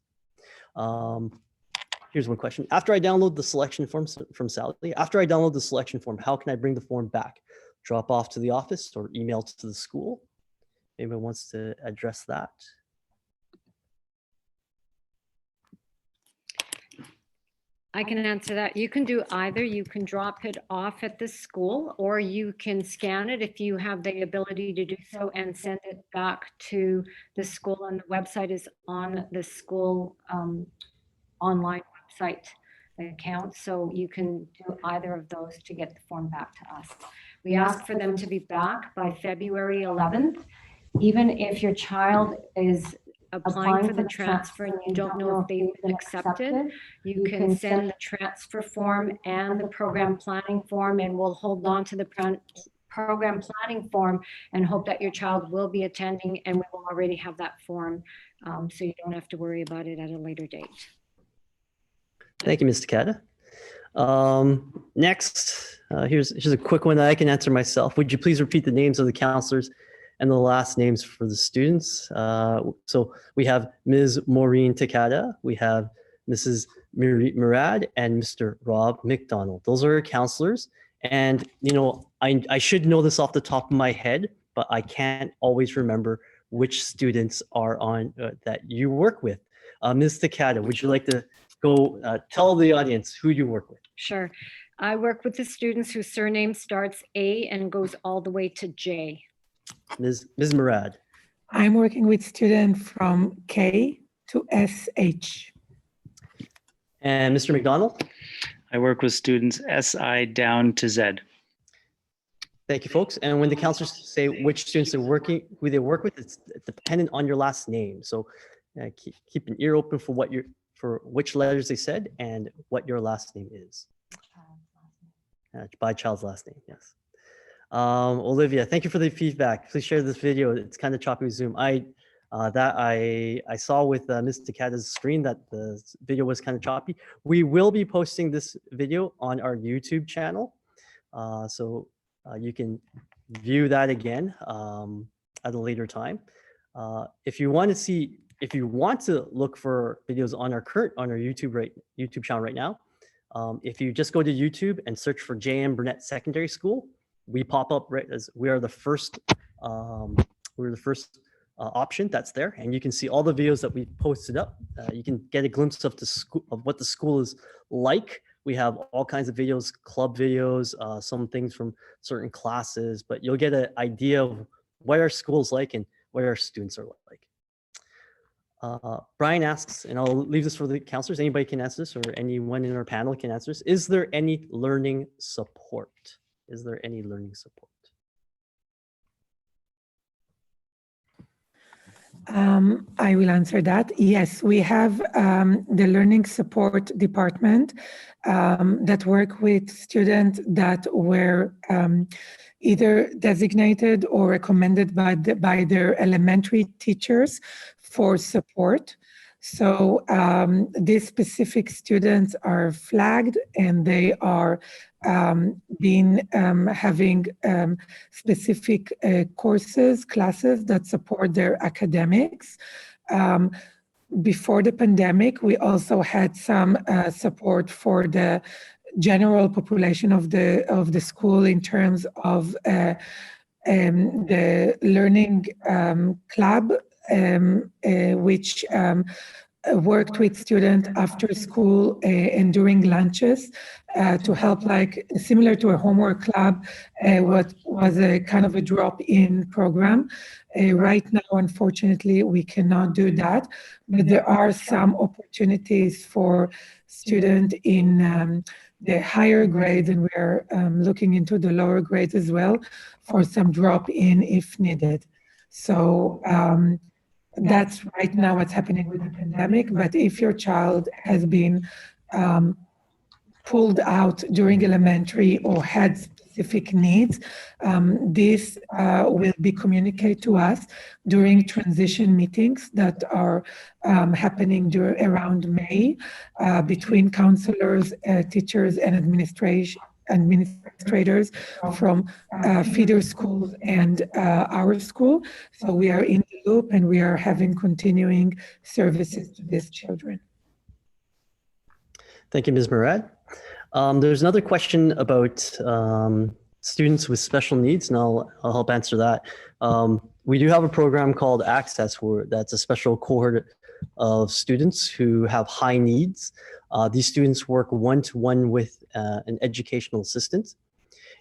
Here's one question. After I download the selection form from Sally, after I download the selection form, how can I bring the form back? Drop off to the office or email to the school? Anyone wants to address that? I can answer that. You can do either. You can drop it off at the school, or you can scan it if you have the ability to do so and send it back to the school. And the website is on the school online website account. So you can do either of those to get the form back to us. We ask for them to be back by February 11th. Even if your child is applying for the transfer and you don't know if they've been accepted, you can send the transfer form and the program planning form, and we'll hold on to the program planning form and hope that your child will be attending, and we will already have that form, so you don't have to worry about it at a later date. Thank you, Ms. Takata. Next, here's a quick one that I can answer myself. Would you please repeat the names of the counselors and the last names for the students? So we have Ms. Maureen Takata, we have Mrs. Murad, and Mr. Rob McDonald. Those are our counselors. And, you know, I should know this off the top of my head, but I can't always remember which students are on that you work with. Ms. Takata, would you like to go tell the audience who you work with? Sure. I work with the students whose surname starts A and goes all the way to J. Ms. Murad. I'm working with students from K to SH. And Mr. McDonald? I work with students SI down to Z. Thank you, folks. And when the counselors say which students they're working, who they work with, it's dependent on your last name. So keep an ear open for which letters they said and what your last name is. By child's last name, yes. Olivia, thank you for the feedback. Please share this video. It's kind of choppy with Zoom. I saw with Ms. Takata's screen that the video was kind of choppy. We will be posting this video on our YouTube channel, so you can view that again at a later time. If you want to look for videos on our YouTube channel right now, if you just go to YouTube and search for JM Burnett Secondary School, we pop up right as we are the first option that's there, and you can see all the videos that we posted up. You can get a glimpse of what the school is like. We have all kinds of videos, club videos, some things from certain classes, but you'll get an idea of what our school is like and what our students are like. Brian asks, and I'll leave this for the counselors, anybody can answer this, or anyone in our panel can answer this. Is there any learning support? Is there any learning support? I will answer that. Yes, we have the learning support department that work with students that were either designated or recommended by their elementary teachers for support. So these specific students are flagged, and they are having specific courses, classes that support their academics. Before the pandemic, we also had some support for the general population of the school in terms of the learning club, which worked with students after school and during lunches to help, like similar to a homework club, what was a kind of a drop-in program. Right now, unfortunately, we cannot do that, but there are some opportunities for students in the higher grades, and we're looking into the lower grades as well for some drop-in if needed. So that's right now what's happening with the pandemic. But if your child has been pulled out during elementary or had specific needs, this will be communicated to us during transition meetings that are happening around May between counselors, teachers, and administrators from feeder schools and our school. So we are in the loop, and we are having continuing services to these children. Thank you, Ms. Murad. There's another question about students with special needs, and I'll help answer that. We do have a program called Access, that's a special cohort of students who have high needs. These students work one-to-one with an educational assistant.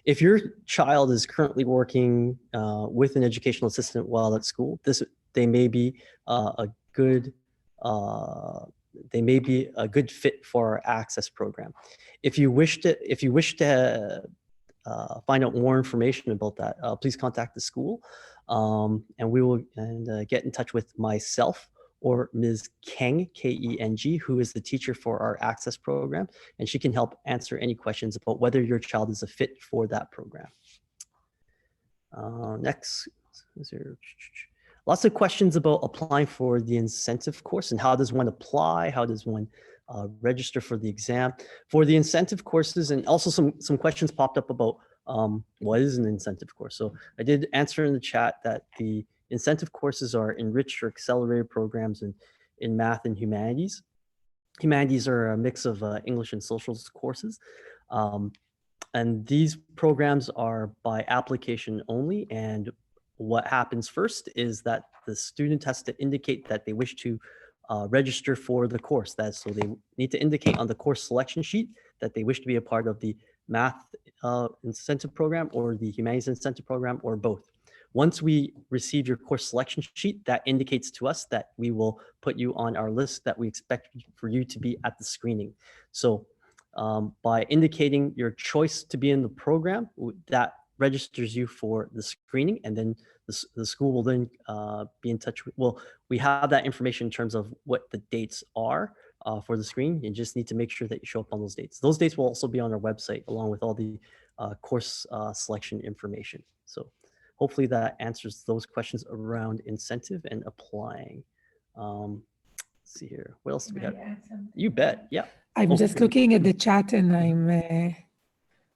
If your child is currently working with an educational assistant while at school, they may be a good fit for our Access program. If you wish to find out more information about that, please contact the school, and we will get in touch with myself or Ms. Keng, K-E-N-G, who is the teacher for our Access program, and she can help answer any questions about whether your child is a fit for that program. Next, is there lots of questions about applying for the incentive course and how does one apply, how does one register for the exam. For the incentive courses, and also some questions popped up about what is an incentive course. So I did answer in the chat that the incentive courses are enriched or accelerated programs in math and humanities. Humanities are a mix of English and social courses. And these programs are by application only. And what happens first is that the student has to indicate that they wish to register for the course. So they need to indicate on the course selection sheet that they wish to be a part of the math incentive program or the humanities incentive program, or both. Once we receive your course selection sheet, that indicates to us that we will put you on our list that we expect for you to be at the screening. So by indicating your choice to be in the program, that registers you for the screening, and then the school will then be in touch with, well, we have that information in terms of what the dates are for the screen. You just need to make sure that you show up on those dates. Those dates will also be on our website along with all the course selection information. So hopefully that answers those questions around incentive and applying. Let's see here. What else do we have? You bet. Yeah. I'm just looking at the chat, and I'm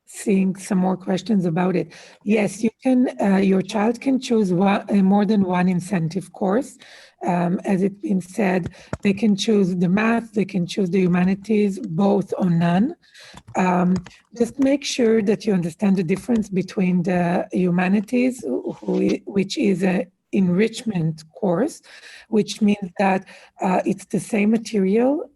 seeing some more questions about it. Yes, you can. Your child can choose more than one incentive course. As it's been said, they can choose the math, they can choose the humanities, both or none. Just make sure that you understand the difference between the humanities, which is an enrichment course, which means that it's the same material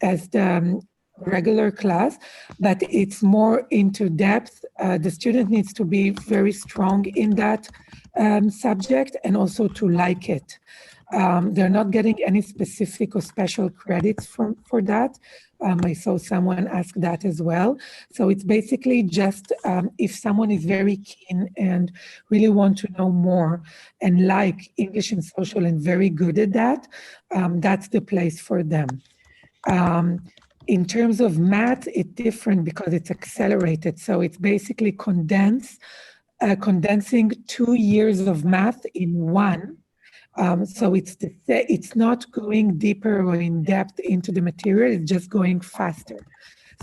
as the regular class, but it's more into depth. The student needs to be very strong in that subject and also to like it. They're not getting any specific or special credits for that. I saw someone ask that as well. So it's basically just if someone is very keen and really want to know more and like English and social and very good at that, that's the place for them. In terms of math, it's different because it's accelerated. So it's basically condensing 2 years of math in one. So it's not going deeper or in depth into the material, it's just going faster.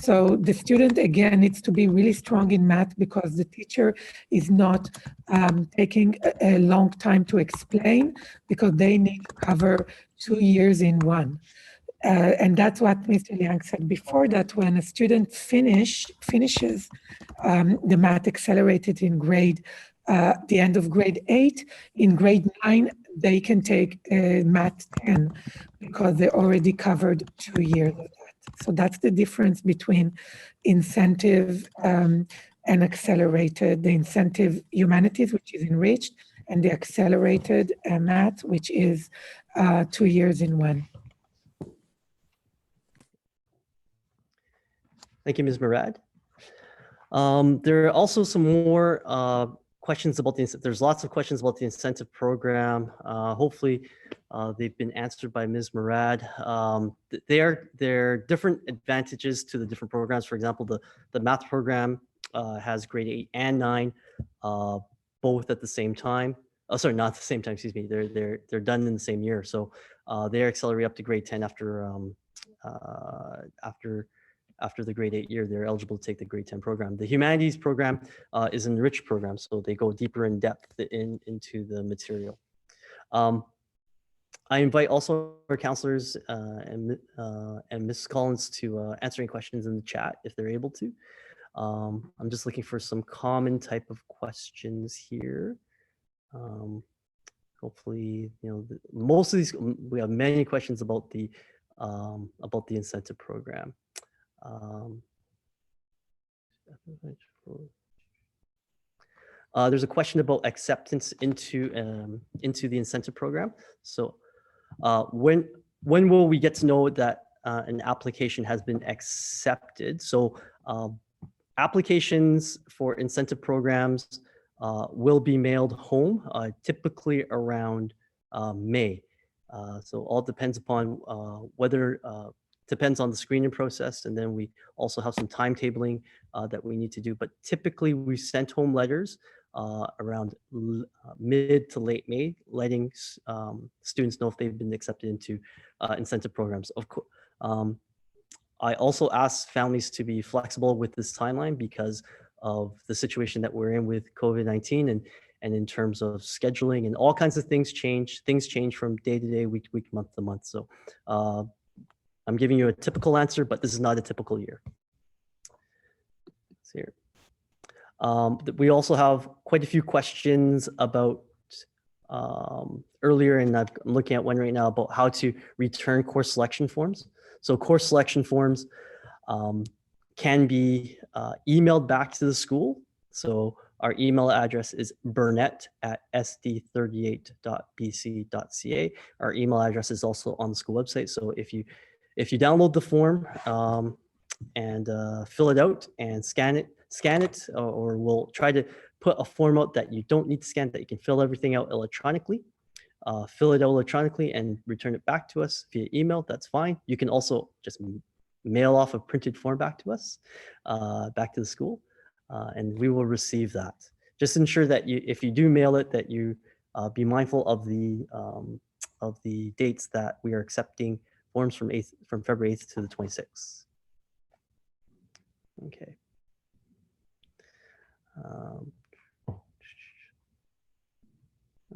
So the student, again, needs to be really strong in math because the teacher is not taking a long time to explain because they need to cover 2 years in one. And that's what Mr. Liang said before, that when a student finishes the math accelerated in the end of grade 8, in grade 9, they can take math 10 because they already covered 2 years of that. So that's the difference between incentive and accelerated, the incentive humanities, which is enriched, and the accelerated math, which is 2 years in one. Thank you, Ms. Murad. There are also some more questions about there's lots of questions about the incentive program. Hopefully they've been answered by Ms. Murad. There are different advantages to the different programs. For example, the math program has grade 8 and 9 both at the same time. Oh, sorry, not at the same time, excuse me. They're done in the same year. So they accelerate up to grade 10 after the grade 8 year, they're eligible to take the grade 10 program. The humanities program is an enriched program, so they go deeper in depth into the material. I invite also our counselors and Ms. Collins to answer any questions in the chat if they're able to. I'm just looking for some common type of questions here. Hopefully, most of these, we have many questions about the incentive program. There's a question about acceptance into the incentive program. So when will we get to know that an application has been accepted? So applications for incentive programs will be mailed home typically around May. So all depends upon depends on the screening process, and then we also have some timetabling that we need to do. But typically, we sent home letters around mid to late May, letting students know if they've been accepted into incentive programs. Of course, I also ask families to be flexible with this timeline because of the situation that we're in with COVID-19 and in terms of scheduling and all kinds of things change. Things change from day to day, week to week, month to month. So I'm giving you a typical answer, but this is not a typical year. Let's see here. We also have quite a few questions about earlier, and I'm looking at one right now about how to return course selection forms. So course selection forms can be emailed back to the school. So our email address is burnett@sd38.bc.ca. Our email address is also on the school website. So if you download the form and fill it out and scan it, or we'll try to put a form out that you don't need to scan, that you can fill everything out electronically. Fill it out electronically and return it back to us via email. That's fine. You can also just mail off a printed form back to us, back to the school, and we will receive that. Just ensure that if you do mail it, that you be mindful of the dates that we are accepting forms from February 8th to the 26th. Okay.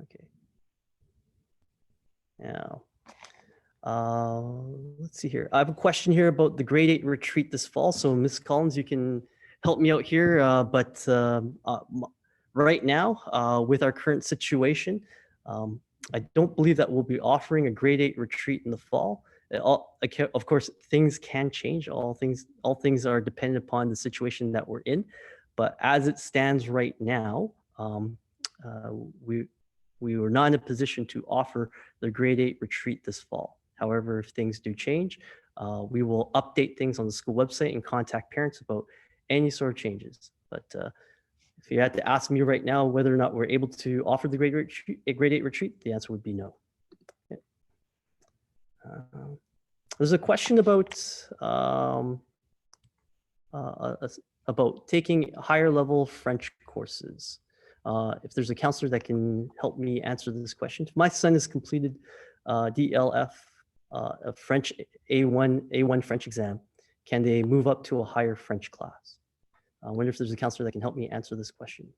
Okay. Now, let's see here. I have a question here about the grade 8 retreat this fall. So Ms. Collins, you can help me out here. But right now, with our current situation, I don't believe that we'll be offering a grade 8 retreat in the fall. Of course, things can change. All things are dependent upon the situation that we're in. But as it stands right now, we were not in a position to offer the grade 8 retreat this fall. However, if things do change, we will update things on the school website and contact parents about any sort of changes. But if you had to ask me right now whether or not we're able to offer the grade 8 retreat, the answer would be no. Okay. There's a question about taking higher level French courses. if there's a counselor that can help me answer this question. If my son has completed DLF, a French A1 French exam, can they move up to a higher French class? I wonder if there's a counselor that can help me answer this question.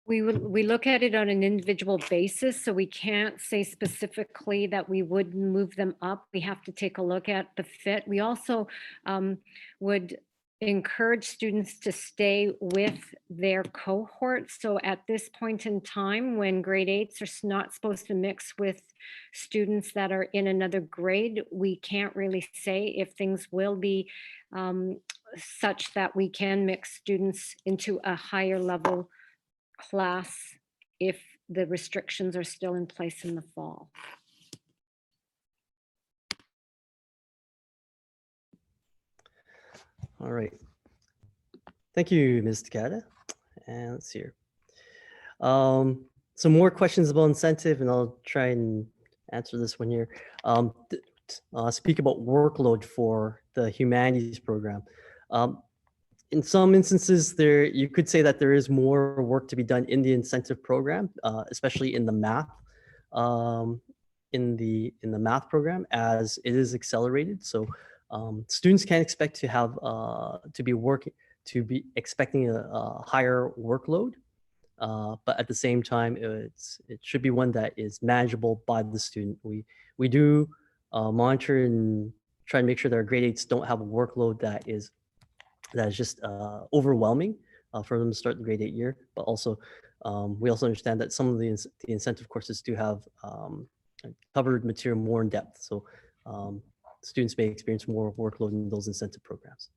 We look at it on an individual basis, so we can't say specifically that we would move them up. We have to take a look at the fit. We also would encourage students to stay with their cohort. So at this point in time, when grade 8s are not supposed to mix with students that are in another grade, we can't really say if things will be such that we can mix students into a higher level class if the restrictions are still in place in the fall. All right. Thank you, Ms. Takada. And let's see here. Some more questions about incentive, and I'll try and answer this one here. Speak about workload for the humanities program. In some instances, you could say that there is more work to be done in the incentive program, especially in the math, in the math program, as it is accelerated. So students can expect to have to be expecting a higher workload, but at the same time, it should be one that is manageable by the student. We do monitor and try to make sure that our grade 8s don't have a workload that is just overwhelming for them to start the grade 8 year. But also, we also understand that some of the incentive courses do have covered material more in depth. So students may experience more workload in those incentive programs.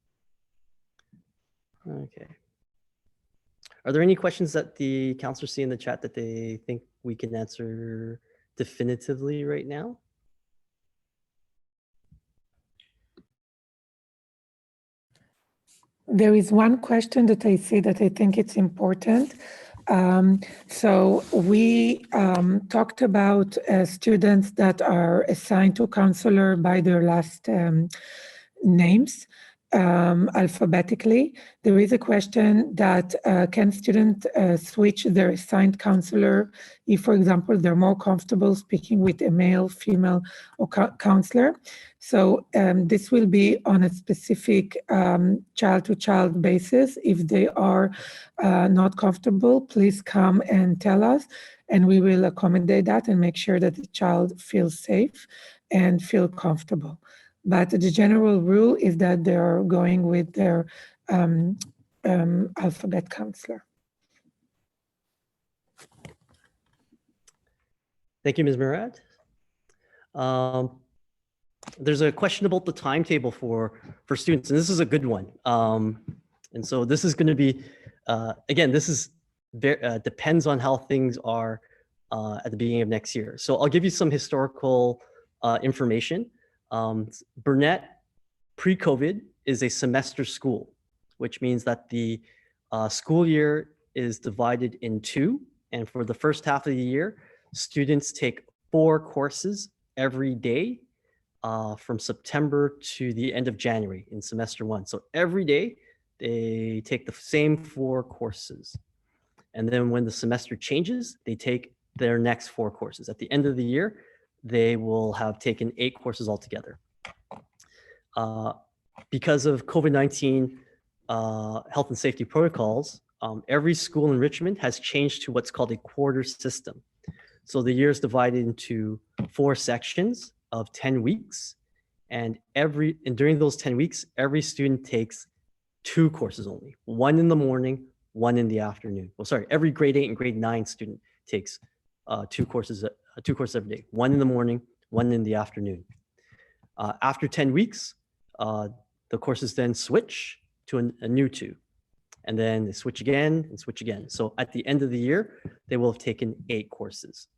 Okay. Are there any questions that the counselors see in the chat that they think we can answer definitively right now? There is one question that I see that I think it's important. So we talked about students that are assigned to counselor by their last names alphabetically. There is a question that can students switch their assigned counselor if, for example, they're more comfortable speaking with a male, female, or counselor. So this will be on a specific child-to-child basis. If they are not comfortable, please come and tell us, and we will accommodate that and make sure that the child feels safe and feel comfortable. But the general rule is that they're going with their alphabet counselor. Thank you, Ms. Murad. There's a question about the timetable for students, and this is a good one. And so this is going to be, again, this is depends on how things are at the beginning of next year. So I'll give you some historical information. Burnett, pre-COVID, is a semester school, which means that the school year is divided in two. And for the first half of the year, students take 4 courses every day from September to the end of January in semester 1. So every day, they take the same 4 courses. And then when the semester changes, they take their next 4 courses. At the end of the year, they will have taken 8 courses altogether. Because of COVID-19 health and safety protocols, every school in Richmond has changed to what's called a quarter system. So the year is divided into 4 sections of 10 weeks. And during those 10 weeks, every student takes 2 courses only, 1 in the morning, 1 in the afternoon. Well, sorry, every grade 8 and grade 9 student takes 2 courses every day, 1 in the morning, 1 in the afternoon. After 10 weeks, the courses then switch to a new 2, and then they switch again and switch again. So at the end of the year, they will have taken 8 courses.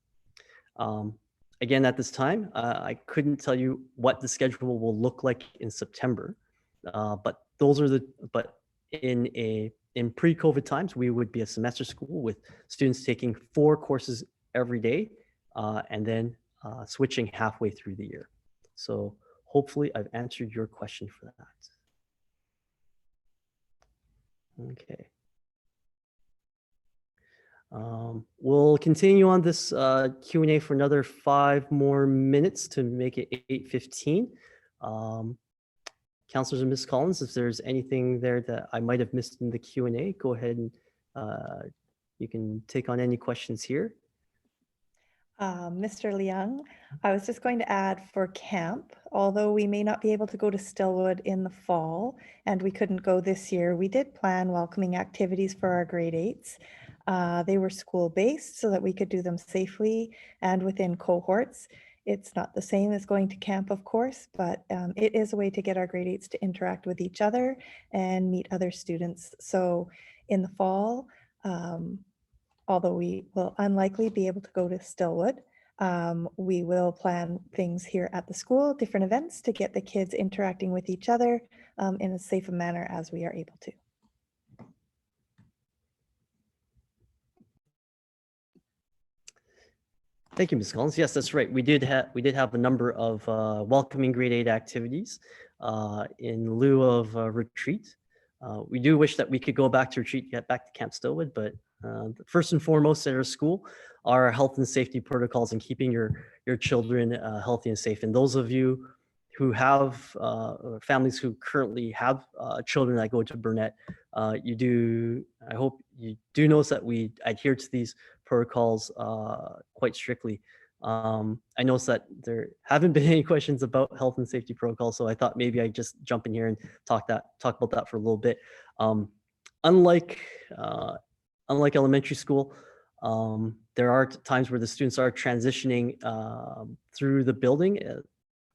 Again, at this time, I couldn't tell you what the schedule will look like in September, but in pre-COVID times, we would be a semester school with students taking 4 courses every day, and then switching halfway through the year. So hopefully I've answered your question for that. Okay. We'll continue on this Q&A for another 5 more minutes to make it 8:15. Counselors and Ms. Collins, if there's anything there that I might have missed in the Q&A, go ahead and you can take on any questions here. Mr. Leung, I was just going to add for camp, although we may not be able to go to Stillwood in the fall, and we couldn't go this year, we did plan welcoming activities for our grade 8s. They were school-based so that we could do them safely and within cohorts. It's not the same as going to camp, of course, but it is a way to get our grade 8s to interact with each other and meet other students. So in the fall, although we will unlikely be able to go to Stillwood, we will plan things here at the school, different events to get the kids interacting with each other in as safe a manner as we are able to. Thank you, Ms. Collins. Yes, that's right. We did have a number of welcoming grade 8 activities in lieu of retreat. We do wish that we could go back to retreat, get back to Camp Stillwood, but first and foremost at our school are health and safety protocols and keeping your children healthy and safe. And those of you who have families who currently have children that go to Burnett, I hope you do notice that we adhere to these protocols quite strictly. I noticed that there haven't been any questions about health and safety protocols, so I thought maybe I'd just jump in here and talk about that for a little bit. Unlike elementary school, there are times where the students are transitioning through the building.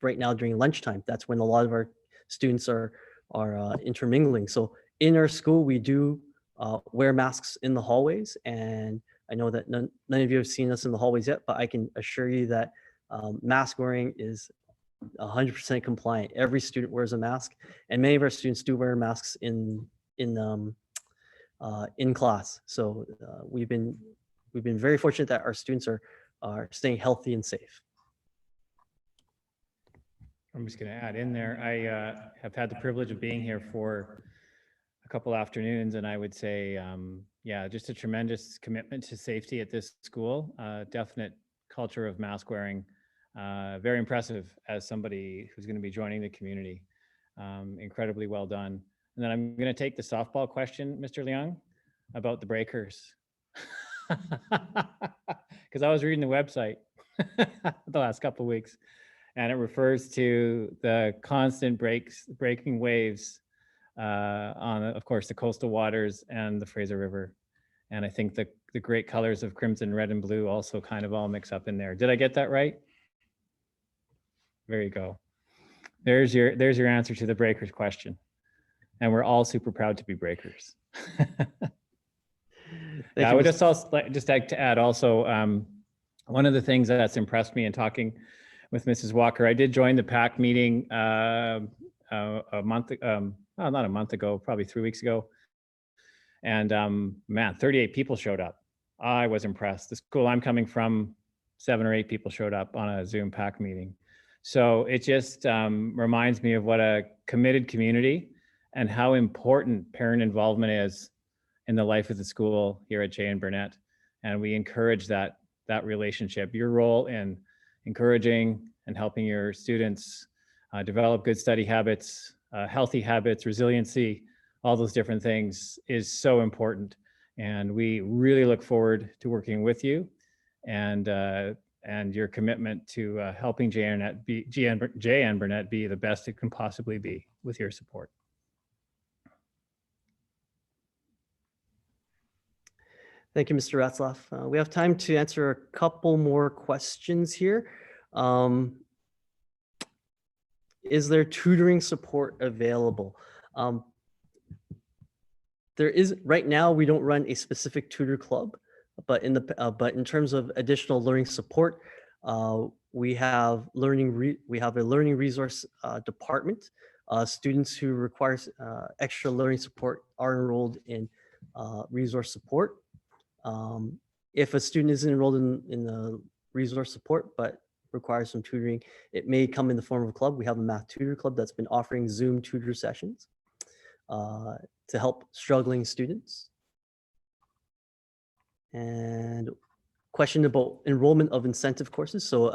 Right now during lunchtime, that's when a lot of our students are intermingling. So in our school, we do wear masks in the hallways, and I know that none of you have seen us in the hallways yet, but I can assure you that mask wearing is 100% compliant. Every student wears a mask, and many of our students do wear masks in class. So we've been very fortunate that our students are staying healthy and safe. I'm just going to add in there, I have had the privilege of being here for a couple afternoons, and I would say, yeah, just a tremendous commitment to safety at this school, definite culture of mask wearing, very impressive as somebody who's going to be joining the community. Incredibly well done. And then I'm going to take the softball question, Mr. Leung, about the breakers. Because I was reading the website the last couple of weeks, and it refers to the constant breaking waves on, of course, the coastal waters and the Fraser River. And I think the great colors of crimson, red, and blue also kind of all mix up in there. Did I get that right? There you go. There's your answer to the breakers question. And we're all super proud to be breakers. Yeah, I would just like to add also, one of the things that's impressed me in talking with Mrs. Walker, I did join the PAC meeting not a month ago, probably 3 weeks ago. And man, 38 people showed up. I was impressed. The school I'm coming from, 7 or 8 people showed up on a Zoom PAC meeting. So it just reminds me of what a committed community and how important parent involvement is in the life of the school here at J.N. Burnett. And we encourage that relationship. Your role in encouraging and helping your students develop good study habits, healthy habits, resiliency, all those different things is so important. And we really look forward to working with you and your commitment to helping J.N. Burnett be the best it can possibly be with your support. Thank you, Mr. Ratzlaff. We have time to answer a couple more questions here. Is there tutoring support available? There is, right now, we don't run a specific tutor club, but in terms of additional learning support, we have a learning resource department. Students who require extra learning support are enrolled in resource support. If a student is enrolled in the resource support, but requires some tutoring, it may come in the form of a club. We have a math tutor club that's been offering Zoom tutor sessions to help struggling students. And question about enrollment of incentive courses. So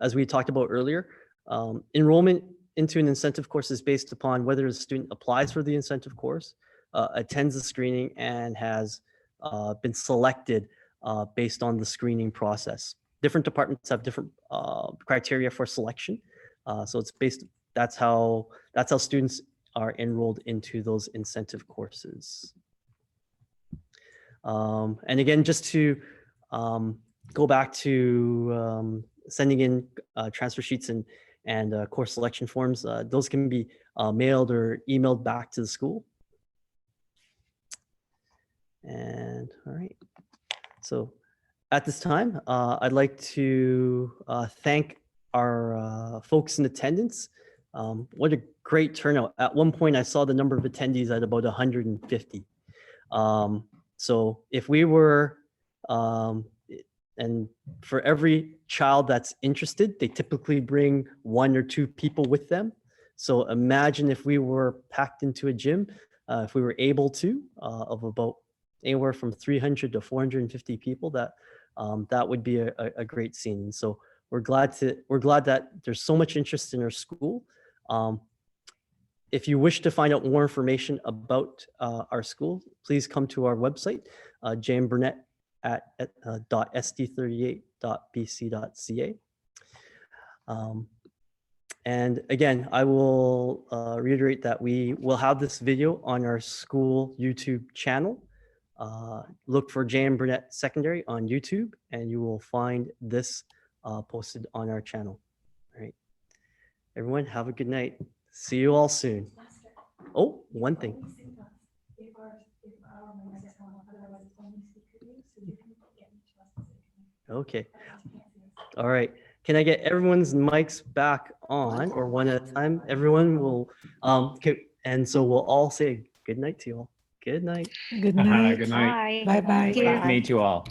as we talked about earlier, enrollment into an incentive course is based upon whether a student applies for the incentive course, attends the screening, and has been selected based on the screening process. Different departments have different criteria for selection. So it's based, that's how students are enrolled into those incentive courses. And again, just to go back to sending in transfer sheets and course selection forms, those can be mailed or emailed back to the school. And all right, so at this time, I'd like to thank our folks in attendance. What a great turnout. At one point, I saw the number of attendees at about 150. So if we were, and for every child that's interested, they typically bring 1 or 2 people with them. So imagine if we were packed into a gym, if we were able to, of about anywhere from 300 to 450 people, that would be a great scene. So we're glad that there's so much interest in our school. If you wish to find out more information about our school, please come to our website, Burnett at .sd38.bc.ca. And again, I will reiterate that we will have this video on our school YouTube channel. Look for Burnett Secondary on YouTube, and you will find this posted on our channel. All right, everyone, have a good night. See you all soon. Oh, one thing. Okay. All right. Can I get everyone's mics back on, or one at a time? Everyone will, and so we'll all say good night to you all. Good night. Good night. Good night. Bye-bye. Nice to meet you all.